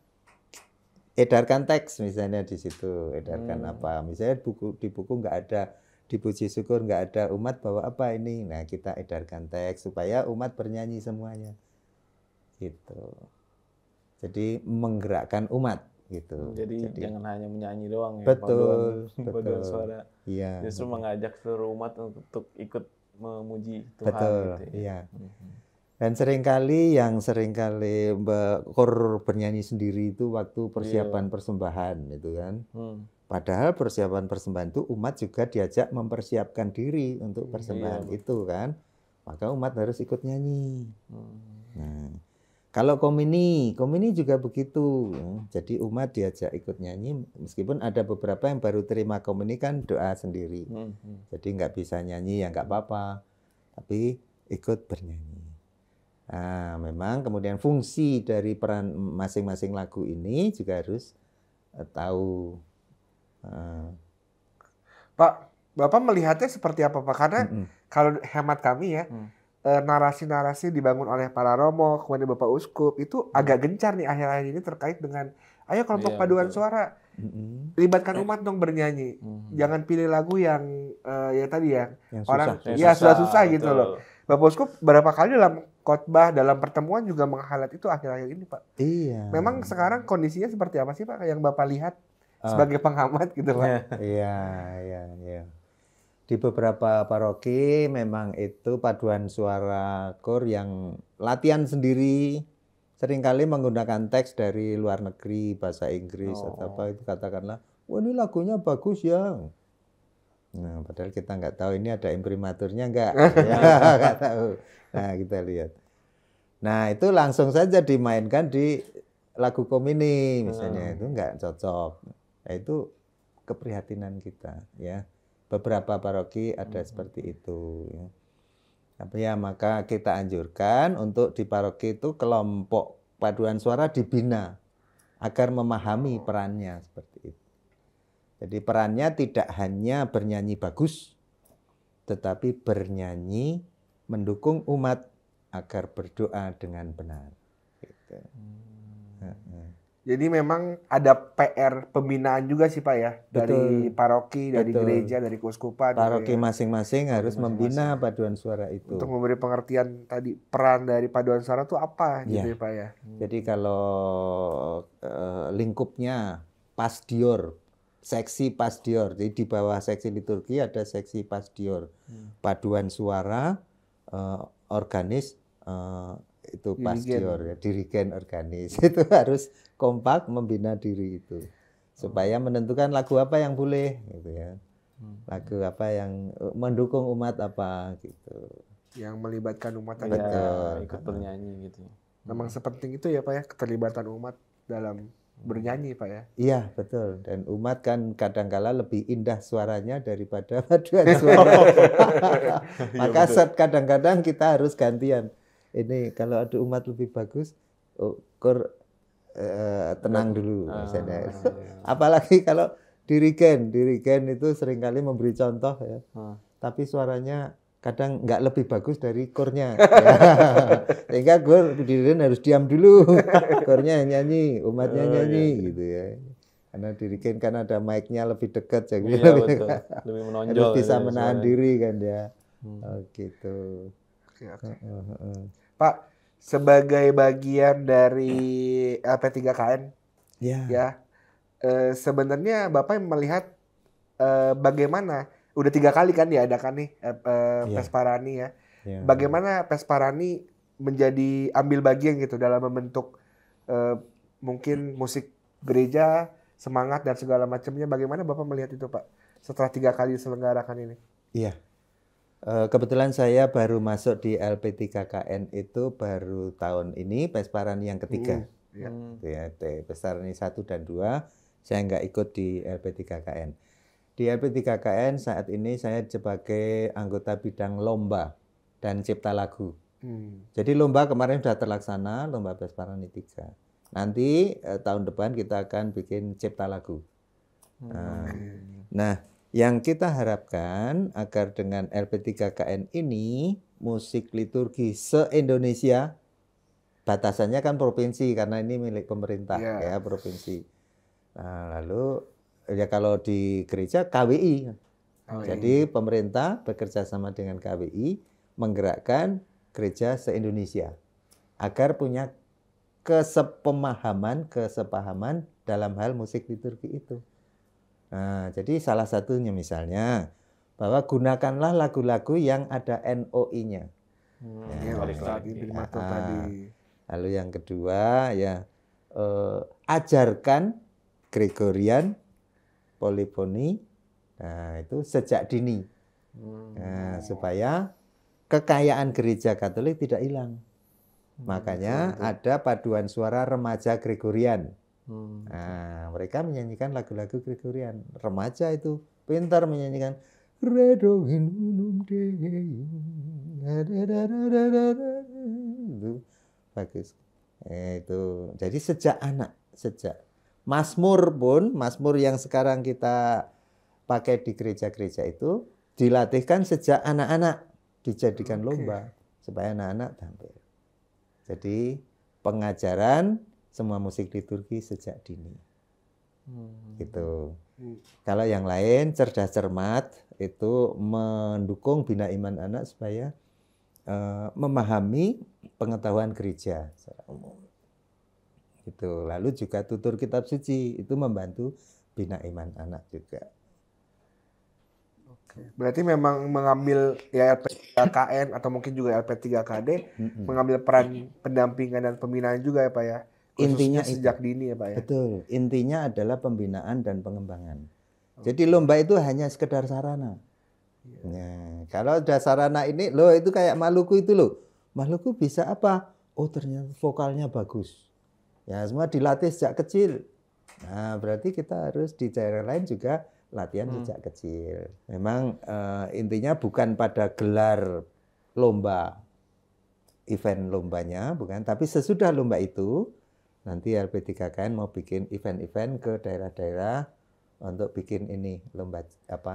edarkan teks misalnya di situ, edarkan apa? Misalnya di buku nggak ada, di puji syukur nggak ada umat bawa apa ini. Nah, kita edarkan teks supaya umat bernyanyi semuanya. Gitu. Jadi menggerakkan umat gitu. Jadi jangan hanya menyanyi doang ya. Betul, paduan suara. Iya. Justru mengajak seluruh umat untuk ikut memuji Tuhan Betul, gitu ya. iya. Dan seringkali kur bernyanyi sendiri itu waktu persiapan persembahan itu kan. Padahal persiapan persembahan itu umat juga diajak mempersiapkan diri untuk persembahan itu kan. Maka umat harus ikut nyanyi. Nah, kalau komini juga begitu. Jadi umat diajak ikut nyanyi, meskipun ada beberapa yang baru terima komini kan doa sendiri. Jadi nggak bisa nyanyi ya nggak apa-apa, tapi ikut bernyanyi. Nah, memang kemudian fungsi dari peran masing-masing lagu ini juga harus tahu. Pak, Bapak melihatnya seperti apa Pak? Karena kalau hemat kami ya, narasi-narasi dibangun oleh para romo, kemudian Bapak Uskup itu agak gencar nih akhir-akhir ini terkait dengan ayo kelompok paduan suara libatkan umat dong bernyanyi. Jangan pilih lagu yang ya tadi ya Yang orang susah. ya susah-susah Betul. gitu loh. Bapak Uskup berapa kali dalam khotbah dalam pertemuan juga meng-highlight itu akhir-akhir ini Pak. Iya. Memang sekarang kondisinya seperti apa sih Pak yang Bapak lihat sebagai pengamat gitu Pak? Iya. Di beberapa paroki memang itu paduan suara kor yang latihan sendiri, seringkali menggunakan teks dari luar negeri, bahasa Inggris atau apa itu katakanlah, wah ini lagunya bagus ya. Nah, padahal kita nggak tahu ini ada imprimaturnya nggak, ya, nggak tahu. Nah, kita lihat. Nah, itu langsung saja dimainkan di lagu komini misalnya, itu nggak cocok. Nah, itu keprihatinan kita, ya. Beberapa paroki ada seperti itu, ya. Tapi ya maka kita anjurkan untuk di paroki itu kelompok paduan suara dibina agar memahami perannya seperti itu. Jadi perannya tidak hanya bernyanyi bagus, tetapi bernyanyi mendukung umat agar berdoa dengan benar. Gitu. Jadi memang ada PR pembinaan juga sih Pak ya, dari paroki, dari gereja, dari keuskupan. Paroki gitu ya. masing-masing harus membina paduan suara itu. Untuk memberi pengertian tadi peran dari paduan suara itu apa gitu ya Pak ya. Jadi kalau lingkupnya pasdior, seksi pasdior, jadi di bawah seksi liturgi ada seksi pasdior, paduan suara, organis, itu pasdior, ya, dirigen organis itu harus kompak membina diri itu supaya menentukan lagu apa yang boleh gitu ya, lagu apa yang mendukung umat apa gitu, yang melibatkan umat tadi. Ya, ikut bernyanyi gitu. Memang sepenting itu ya Pak ya, keterlibatan umat dalam bernyanyi Pak ya. Iya betul, dan umat kan kadangkala lebih indah suaranya daripada paduan suara. Maka kadang-kadang kita harus gantian. Ini kalau ada umat lebih bagus, kor tenang dulu misalnya. Apalagi kalau dirigen itu seringkali memberi contoh ya. Tapi suaranya kadang nggak lebih bagus dari kornya. Ya. Sehingga dirigen harus diam dulu. Kornya nyanyi, umatnya nyanyi gitu ya. Karena dirigen kan ada mic-nya lebih dekat jadi lebih menonjol. Harus bisa menahan diri kan ya. Gitu. Oke. Pak, sebagai bagian dari LP3KN, ya, sebenarnya Bapak melihat bagaimana, udah 3 kali kan diadakan nih Pesparani ya, bagaimana Pesparani menjadi ambil bagian gitu dalam membentuk mungkin musik gereja, semangat dan segala macamnya, bagaimana Bapak melihat itu Pak, setelah 3 kali diselenggarakan ini? Iya. Kebetulan saya baru masuk di LP3KN itu baru tahun ini, Pesparani yang ketiga. Pesparani 1 dan 2, saya nggak ikut di LP3KN. Di LP3KN saat ini saya sebagai anggota bidang lomba dan cipta lagu. Jadi lomba kemarin sudah terlaksana, lomba Pesparani 3. Nanti tahun depan kita akan bikin cipta lagu. Nah, yang kita harapkan agar dengan LP3KN ini musik liturgi se-Indonesia, batasannya kan provinsi karena ini milik pemerintah ya provinsi. Nah, lalu ya kalau di gereja KWI. Jadi pemerintah bekerja sama dengan KWI menggerakkan gereja se-Indonesia agar punya kesepahaman dalam hal musik liturgi itu. Nah, jadi salah satunya misalnya bahwa gunakanlah lagu-lagu yang ada NOI-nya. Lalu yang kedua ya ajarkan Gregorian, polifoni, nah itu sejak dini, supaya kekayaan gereja Katolik tidak hilang. Makanya ada paduan suara remaja Gregorian. Nah, mereka menyanyikan lagu-lagu Gregorian. Remaja itu pintar menyanyikan Redongin Unum Deum. Itu bagus. Itu. Jadi sejak Mazmur pun, Mazmur yang sekarang kita pakai di gereja-gereja itu dilatihkan sejak anak-anak, dijadikan lomba supaya anak-anak tampil. Jadi pengajaran semua musik liturgi sejak dini. Gitu. Kalau yang lain cerdas cermat itu mendukung bina iman anak supaya memahami pengetahuan gereja secara umum. Gitu. Lalu juga tutur kitab suci itu membantu bina iman anak juga. Berarti memang mengambil ya LP3KN atau mungkin juga LP3KD mengambil peran pendampingan dan pembinaan juga ya Pak ya. Intinya Khususnya sejak dini ya Pak ya. Betul. Intinya adalah pembinaan dan pengembangan. Jadi lomba itu hanya sekedar sarana. Nah, kalau udah sarana ini, loh itu kayak Maluku itu loh. Maluku bisa apa? Oh ternyata vokalnya bagus. Ya semua dilatih sejak kecil. Nah berarti kita harus di daerah lain juga latihan sejak kecil. Memang intinya bukan pada gelar lomba, event lombanya, bukan. Tapi sesudah lomba itu, nanti LP3KN mau bikin event-event ke daerah-daerah untuk bikin ini lomba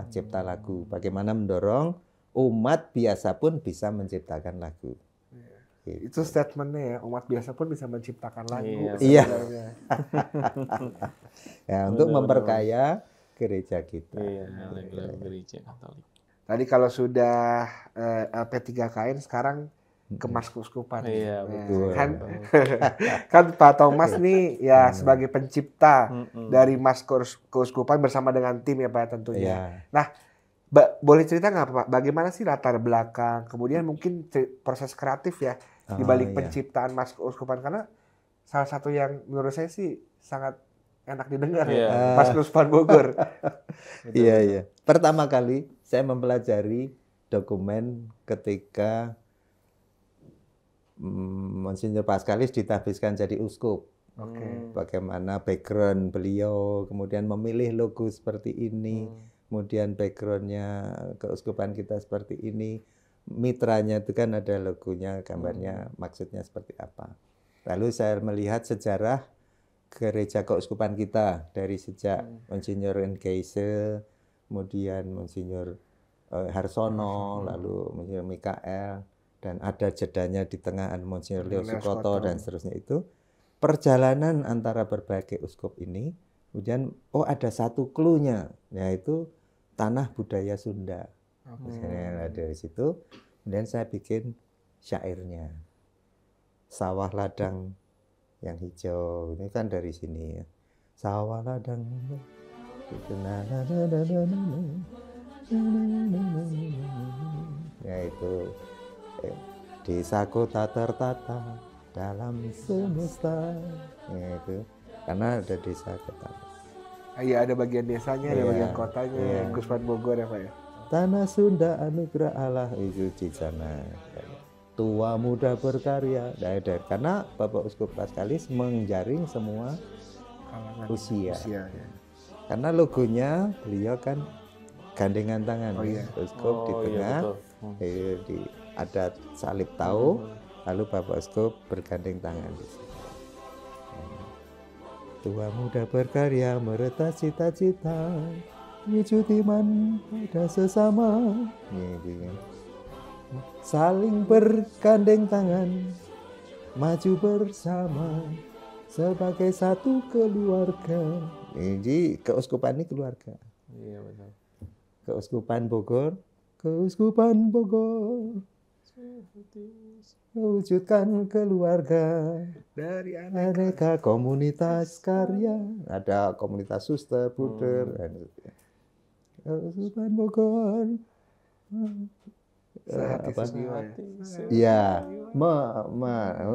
cipta lagu. Bagaimana mendorong umat biasa pun bisa menciptakan lagu. Gitu. Itu statementnya ya, umat biasa pun bisa menciptakan lagu. Iya. Ya, untuk memperkaya gereja kita. Iya, gereja Katolik. Tadi kalau sudah LP3KN sekarang ke Mas Keuskupan. Iya, betul. Kan Pak Thomas nih ya sebagai pencipta dari Mas Keuskupan bersama dengan tim ya Pak tentunya. Iya. Nah, boleh cerita nggak Pak, bagaimana sih latar belakang, kemudian mungkin proses kreatif ya di balik penciptaan Mas Keuskupan, karena salah satu yang menurut saya sih sangat enak didengar ya, Mas Keuskupan Bogor. Iya. Pertama kali saya mempelajari dokumen ketika Monsinyur Paskalis ditahbiskan jadi uskup. Bagaimana background beliau, kemudian memilih logo seperti ini, kemudian backgroundnya keuskupan kita seperti ini, mitranya itu kan ada logonya, gambarnya, maksudnya seperti apa. Lalu saya melihat sejarah gereja keuskupan kita dari sejak Monsinyur Enkeise, kemudian Monsinyur Harsono, lalu Monsinyur Mikael, dan ada jedanya di tengah Monsinyur Leo Sukoto dan seterusnya itu. Perjalanan antara berbagai uskup ini, kemudian ada satu clue-nya, yaitu tanah budaya Sunda. Misalnya dari situ, kemudian saya bikin syairnya. Sawah ladang yang hijau, ini kan dari sini ya. Sawah ladang itu ya itu desaku tak tertata dalam semesta, ya itu karena ada desa kota. Iya, ada bagian desanya, ada bagian kotanya, Keuskupan Bogor ya Pak ya. Tanah Sunda anugerah Allah itu di sana. Tua muda berkarya, karena Bapak Uskup Paskalis menjaring semua usia. Ya. Karena logonya beliau kan gandengan tangan, uskup di tengah, ada salib tahu, lalu Bapak Uskup bergandeng tangan. Tua muda berkarya meretas cita-cita, wujud iman pada sesama, saling bergandeng tangan, maju bersama sebagai satu keluarga. Jadi keuskupan ini keluarga. Iya betul. Keuskupan Bogor, Keuskupan Bogor, mewujudkan keluarga dari aneka komunitas karya. Ada komunitas suster, puder, Keuskupan Bogor. Ya,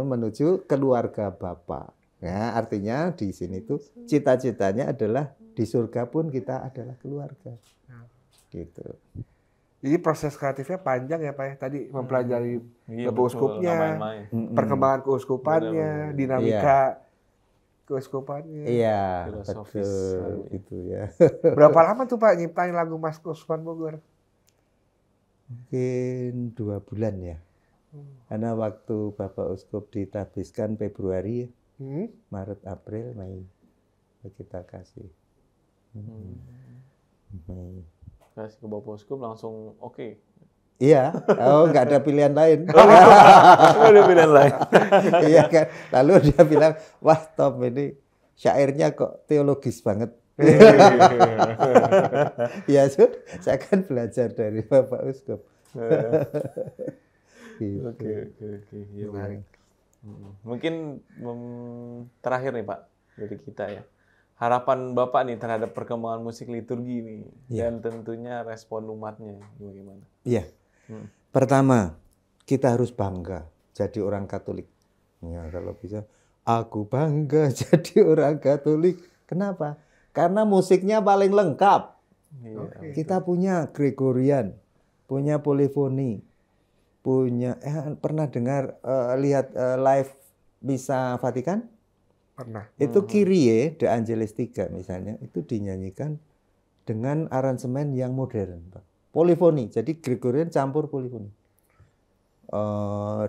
menuju keluarga Bapak. Ya, artinya di sini tuh cita-citanya adalah di surga pun kita adalah keluarga. Gitu. Jadi proses kreatifnya panjang ya Pak ya. Tadi mempelajari Bapak Uskupnya, perkembangan keuskupannya, dinamika keuskupannya. Iya, betul gitu ya. Berapa lama tuh Pak nyiptain lagu Mas Keuskupan Bogor? Mungkin 2 bulan ya. Karena waktu Bapak Uskup ditahbiskan Februari, Maret, April, Mei kita kasih. Mei. Kasih ke Bapak Uskup langsung oke. Iya, nggak ada pilihan lain. Nggak ada pilihan lain. Iya kan. Lalu dia bilang, wah Tom ini syairnya kok teologis banget. Ya sudah, saya kan belajar dari Bapak Uskup. Gitu. Oke. Ya, menarik. Mungkin terakhir nih Pak dari kita ya. harapan Bapak nih terhadap perkembangan musik liturgi ini Iya. dan tentunya respon umatnya bagaimana? Iya. Pertama, kita harus bangga jadi orang Katolik. Ya, kalau bisa, aku bangga jadi orang Katolik. Kenapa? Karena musiknya paling lengkap. Iya. Kita punya Gregorian, punya polifoni, punya pernah dengar lihat live misa Vatikan? Pernah. Itu Kyrie De Angelis 3 misalnya, itu dinyanyikan dengan aransemen yang modern, Pak. Polifoni, jadi Gregorian campur polifoni.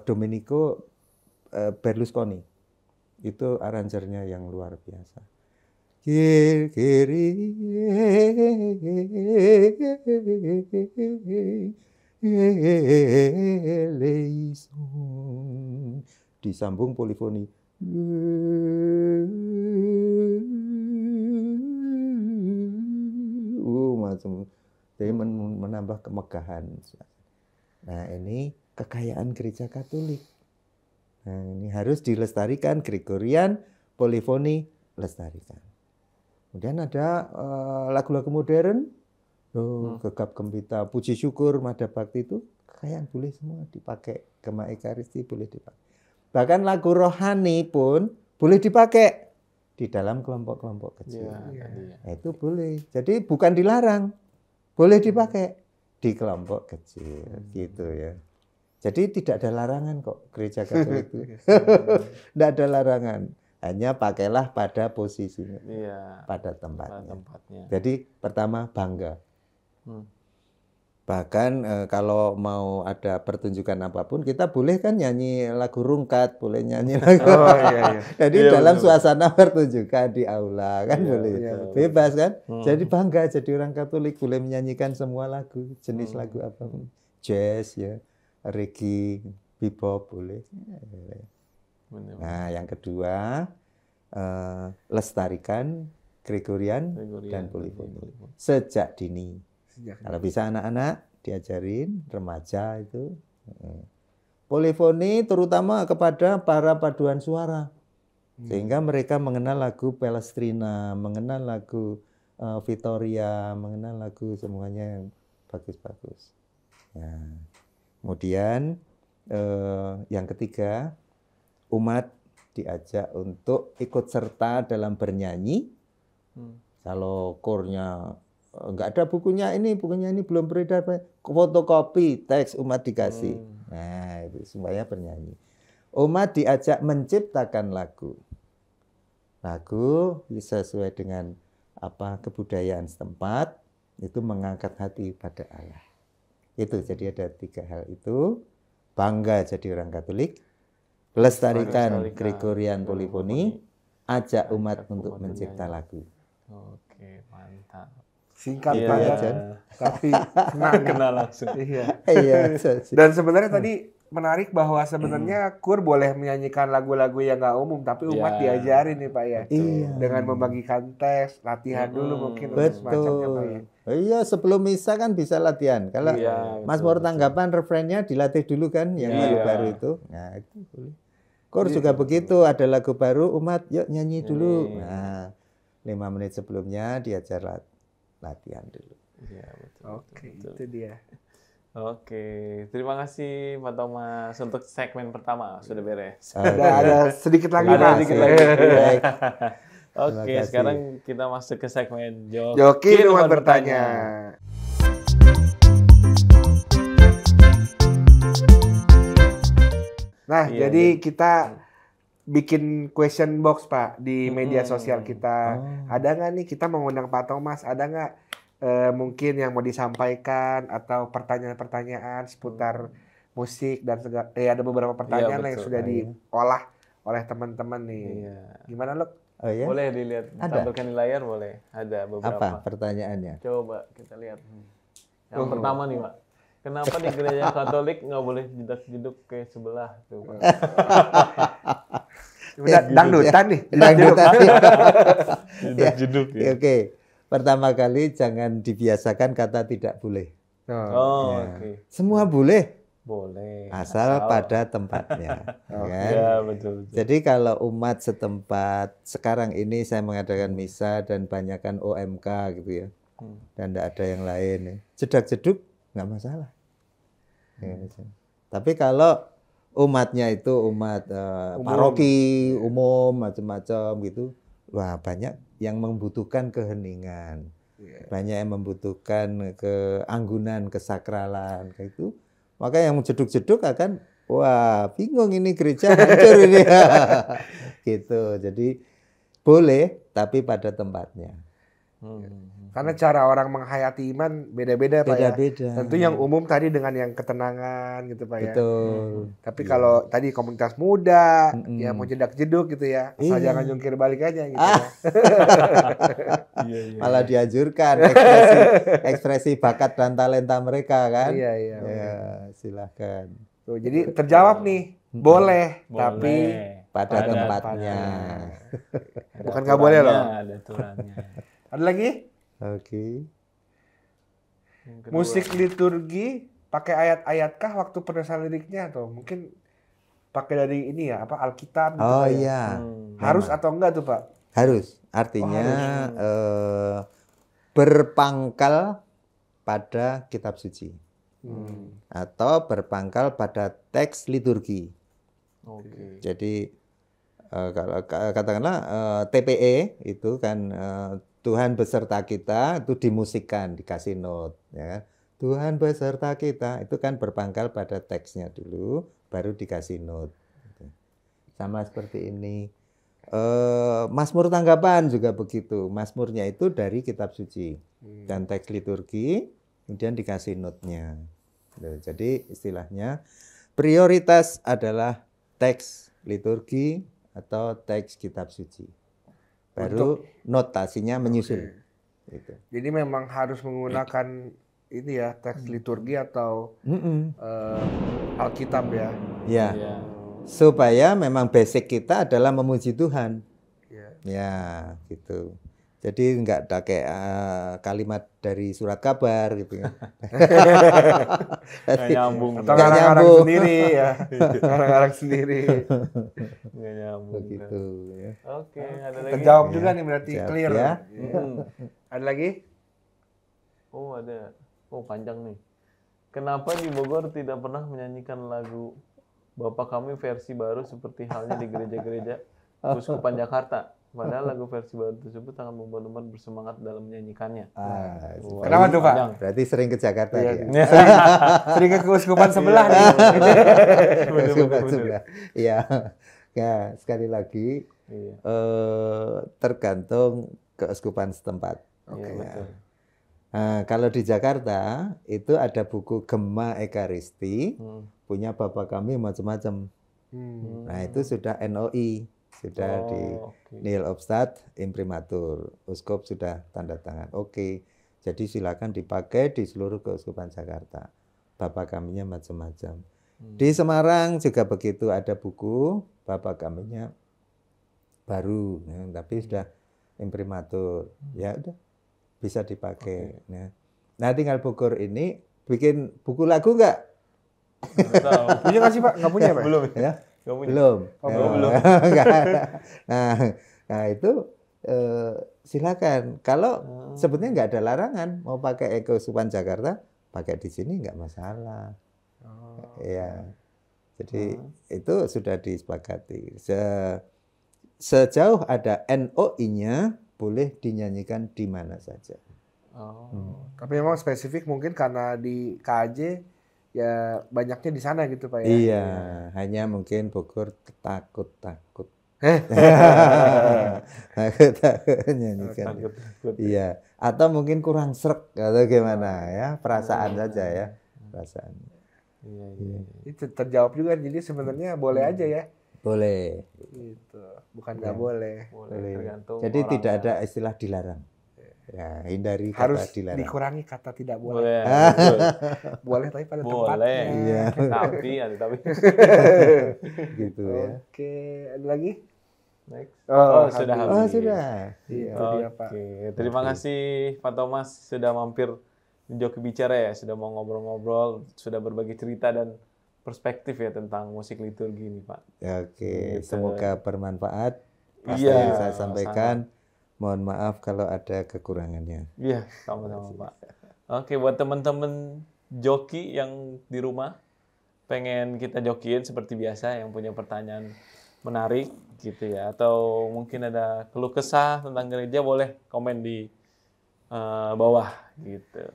Domenico Berlusconi, itu aransernya yang luar biasa. Disambung polifoni. Macam jadi menambah kemegahan. Nah, ini kekayaan gereja Katolik. Nah, ini harus dilestarikan, Gregorian, polifoni, lestarikan. Kemudian ada lagu-lagu modern, gegap gempita, puji syukur, mada bakti itu kekayaan boleh semua dipakai, Gema Ekaristi boleh dipakai. Bahkan lagu rohani pun boleh dipakai di dalam kelompok-kelompok kecil. Iya. Nah, itu boleh. Jadi bukan dilarang, boleh dipakai di kelompok kecil, gitu ya. Jadi tidak ada larangan kok gereja Katolik itu. Tidak ada larangan. Hanya pakailah pada posisinya, pada tempatnya. Jadi pertama bangga. Bahkan kalau mau ada pertunjukan apapun, kita boleh kan nyanyi lagu rungkat, boleh nyanyi lagu. Jadi dalam suasana pertunjukan di aula kan boleh. Bebas kan? Jadi bangga jadi orang Katolik, boleh menyanyikan semua lagu, jenis lagu apapun. Jazz ya, reggae, bebop boleh. Nah, yang kedua, lestarikan Gregorian dan polifoni sejak dini. Kalau bisa anak-anak diajarin, remaja itu. Polifoni terutama kepada para paduan suara. Sehingga mereka mengenal lagu Palestrina, mengenal lagu Vittoria, mengenal lagu semuanya yang bagus-bagus. Nah, kemudian yang ketiga, umat diajak untuk ikut serta dalam bernyanyi. Kalau kornya enggak ada bukunya ini belum beredar, fotokopi teks umat dikasih. Nah, itu supaya bernyanyi. Umat diajak menciptakan lagu. Lagu sesuai dengan kebudayaan setempat, itu mengangkat hati pada Allah. Itu jadi ada 3 hal itu. Bangga jadi orang Katolik, lestarikan Gregorian polifoni, ajak umat untuk mencipta lagu. Oke, mantap. Singkat padat, tapi kena langsung. Iya. Dan sebenarnya tadi menarik bahwa sebenarnya KUR boleh menyanyikan lagu-lagu yang nggak umum, tapi umat diajarin nih Pak ya. Dengan membagikan tes, latihan dulu mungkin semacamnya Pak ya. Iya, sebelum misa kan bisa latihan. Kalau Mazmur tanggapan refrennya dilatih dulu kan yang lagu baru itu. Nah, itu boleh. KUR juga begitu, ada lagu baru umat yuk nyanyi dulu. Nah, 5 menit sebelumnya diajar latihan dulu. Iya, betul. Oke, itu dia. Oke, terima kasih Pak Thomas untuk segmen pertama sudah beres. Ada sedikit lagi Pak. Baik. Oke, sekarang kita masuk ke segmen Joki Umat Bertanya. Nah, jadi kita bikin question box Pak di media sosial kita. Ada nggak nih kita mengundang Pak Thomas? Ada nggak mungkin yang mau disampaikan atau pertanyaan-pertanyaan seputar musik dan segala? Ada beberapa pertanyaan yang sudah diolah oleh teman-teman nih. Gimana Luk? Oh, ya? Boleh dilihat, tampilkan di layar boleh. Ada beberapa. Apa pertanyaannya? Coba kita lihat. Yang pertama nih Pak. Kenapa di gereja Katolik nggak boleh jedak-jeduk ke sebelah tuh Pak? Dangdutan nih. Jedak-jeduk ya. Oke. Pertama kali jangan dibiasakan kata tidak boleh. Oke. Semua boleh. Boleh. asal pada tempatnya. Kan? Ya, betul. Jadi kalau umat setempat sekarang ini saya mengadakan misa dan banyakkan OMK gitu ya, dan tidak ada yang lain, ya. Jedak-jeduk nggak masalah. Ya, tapi kalau umatnya itu umat paroki umum macam-macam gitu, wah banyak yang membutuhkan keheningan, banyak yang membutuhkan keanggunan, kesakralan kayak itu. Maka yang jeduk-jeduk akan, wah bingung ini gereja hancur ini. Gitu. Jadi boleh, tapi pada tempatnya. Karena cara orang menghayati iman beda-beda Pak ya. Beda-beda. Tentu yang umum tadi dengan yang ketenangan gitu Pak ya. Betul. Tapi kalau tadi komunitas muda, ya mau jedak-jeduk gitu ya. Asal Iya. jangan jungkir balik aja gitu ya. Malah dianjurkan ekspresi bakat dan talenta mereka kan. Iya, iya. Ya, silahkan. Tuh, jadi terjawab nih, boleh, tapi Pada tempatnya. bukan nggak boleh loh. Ada aturannya. Ada lagi? Oke. Yang kedua. Musik liturgi pakai ayat-ayat kah waktu penulisan liriknya atau mungkin pakai dari ini ya apa Alkitab gitu Oh Pak ya? iya. Harus atau enggak tuh Pak? Harus. Artinya berpangkal pada kitab suci. Atau berpangkal pada teks liturgi. Oke. Jadi kalau katakanlah TPE itu kan Tuhan beserta kita itu dimusikkan, dikasih note, ya kan? Tuhan beserta kita itu kan berpangkal pada teksnya dulu, baru dikasih note. Sama seperti ini. Mazmur tanggapan juga begitu. Mazmurnya itu dari kitab suci dan teks liturgi, kemudian dikasih note-nya. Jadi istilahnya prioritas adalah teks liturgi atau teks kitab suci. Baru notasinya menyusul. Gitu. Jadi memang harus menggunakan ini ya teks liturgi atau Alkitab ya. Ya. Iya. Supaya memang basic kita adalah memuji Tuhan. Ya. Ya, gitu. Jadi enggak pakai kalimat dari surat kabar gitu ya. Nggak nyambung. Atau Nggak ngarang-ngarang nyambung. sendiri ya. Ngarang-ngarang sendiri. Nggak nyambung. Begitu ya. Oke, ada lagi? Terjawab juga nih berarti Jawab clear. ya. Ada lagi? Oh, ada. Oh, panjang nih. Kenapa di Bogor tidak pernah menyanyikan lagu Bapa Kami versi baru seperti halnya di gereja-gereja Keuskupan Jakarta? Padahal lagu versi baru tersebut akan membuat umat bersemangat dalam menyanyikannya. Wah, Kenapa tuh, Pak? panjang. Berarti sering ke Jakarta Iya. ya. Sering ke keuskupan sebelah nih. Keuskupan sebelah. Iya. Ya, sekali lagi Iya. tergantung keuskupan setempat. Iya, betul. Nah, kalau di Jakarta itu ada buku Gema Ekaristi, punya Bapak kami macam-macam. Nah, itu sudah NOI, sudah di oke. Nihil Obstat Imprimatur. Uskup sudah tanda tangan. Oke. Jadi silakan dipakai di seluruh keuskupan Jakarta. Bapak kaminya macam-macam. Di Semarang juga begitu, ada buku Bapak kaminya baru, ya, tapi sudah imprimatur. Ya udah bisa dipakai. Ya. Nah, tinggal Bogor ini bikin buku lagu nggak? Nggak tahu. Punya nggak sih Pak? Nggak punya Pak? Belum. Ya? Nggak punya. Belum. Oh, belum. Nggak ada. Nah itu silakan. Kalau sebetulnya nggak ada larangan mau pakai Keuskupan Jakarta, pakai di sini nggak masalah. Ya. Jadi itu sudah disepakati. Sejauh ada NOI-nya boleh dinyanyikan di mana saja. Tapi memang spesifik mungkin karena di KJ ya banyaknya di sana gitu Pak ya. Iya, hanya mungkin Bogor takut-takut. Takut nyanyikan. Takut. Iya, atau mungkin kurang srek atau gimana ya, perasaan saja ya, perasaan. Iya, iya. Itu terjawab juga jadi sebenarnya boleh aja ya. Boleh. Gitu. Bukan nggak boleh. Boleh, tergantung Jadi orang tidak ya. ada istilah dilarang. Ya, hindari Harus kata dilarang. dikurangi kata tidak boleh. Boleh. Betul. Boleh tapi pada Boleh. tempatnya. Iya. Tapi ada tapi. Gitu ya. Oke, ada lagi? Next. Oh, sudah habis. habis. Oh, sudah. Iya, itu dia Pak. Oke, terima kasih Pak Thomas sudah mampir di Joki Bicara ya, sudah mau ngobrol-ngobrol, sudah berbagi cerita dan perspektif ya tentang musik liturgi ini, Pak. Ya, oke, Gitu. semoga bermanfaat. Pasti Iya, yang saya sampaikan. Mohon maaf kalau ada kekurangannya. Iya, sama-sama, Pak. Oke, buat teman-teman joki yang di rumah pengen kita jokiin seperti biasa, yang punya pertanyaan menarik gitu ya, atau mungkin ada keluh kesah tentang gereja, boleh komen di bawah gitu.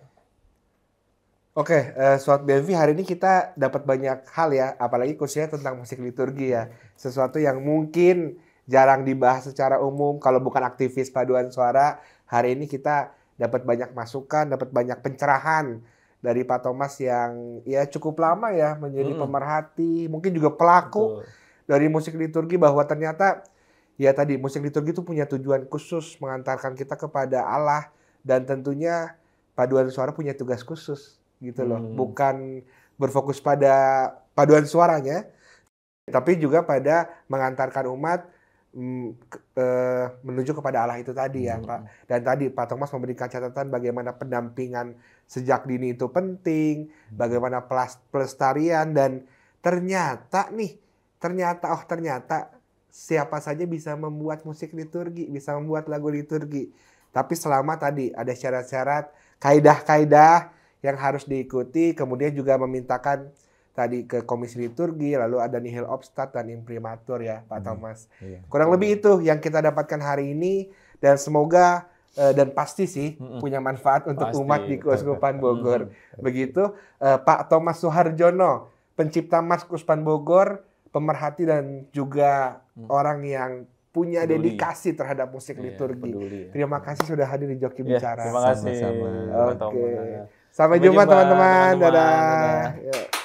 Oke, Sobat BMV, hari ini kita dapat banyak hal ya, apalagi khususnya tentang musik liturgi ya. Sesuatu yang mungkin jarang dibahas secara umum kalau bukan aktivis paduan suara. Hari ini kita dapat banyak masukan, dapat banyak pencerahan dari Pak Thomas yang ya cukup lama ya menjadi pemerhati, mungkin juga pelaku Betul. dari musik liturgi, bahwa ternyata ya tadi musik liturgi itu punya tujuan khusus mengantarkan kita kepada Allah, dan tentunya paduan suara punya tugas khusus gitu loh. Bukan berfokus pada paduan suaranya, tapi juga pada mengantarkan umat menuju kepada Allah itu tadi ya, Pak. Dan tadi Pak Thomas memberikan catatan bagaimana pendampingan sejak dini itu penting, bagaimana pelestarian, dan ternyata siapa saja bisa membuat musik liturgi, bisa membuat lagu liturgi. Tapi selama tadi ada syarat-syarat, kaidah-kaidah yang harus diikuti, kemudian juga memintakan tadi ke komisi liturgi, lalu ada nihil obstat dan imprimatur ya, Pak Thomas. Iya. Kurang lebih itu yang kita dapatkan hari ini, dan semoga dan pasti sih punya manfaat untuk Pasti. umat di Keuskupan Bogor. Begitu Pak Thomas Suharjono, pencipta Mas Keuskupan Bogor, pemerhati dan juga orang yang punya Peduli. dedikasi terhadap musik Iya, liturgi. peduli ya. Terima kasih sudah hadir di Joki Iya, Bicara. terima kasih. Sama-sama. Pak Oke. Thomas. Sampai jumpa teman-teman. teman-teman. Dadah. Dadah. Yuk.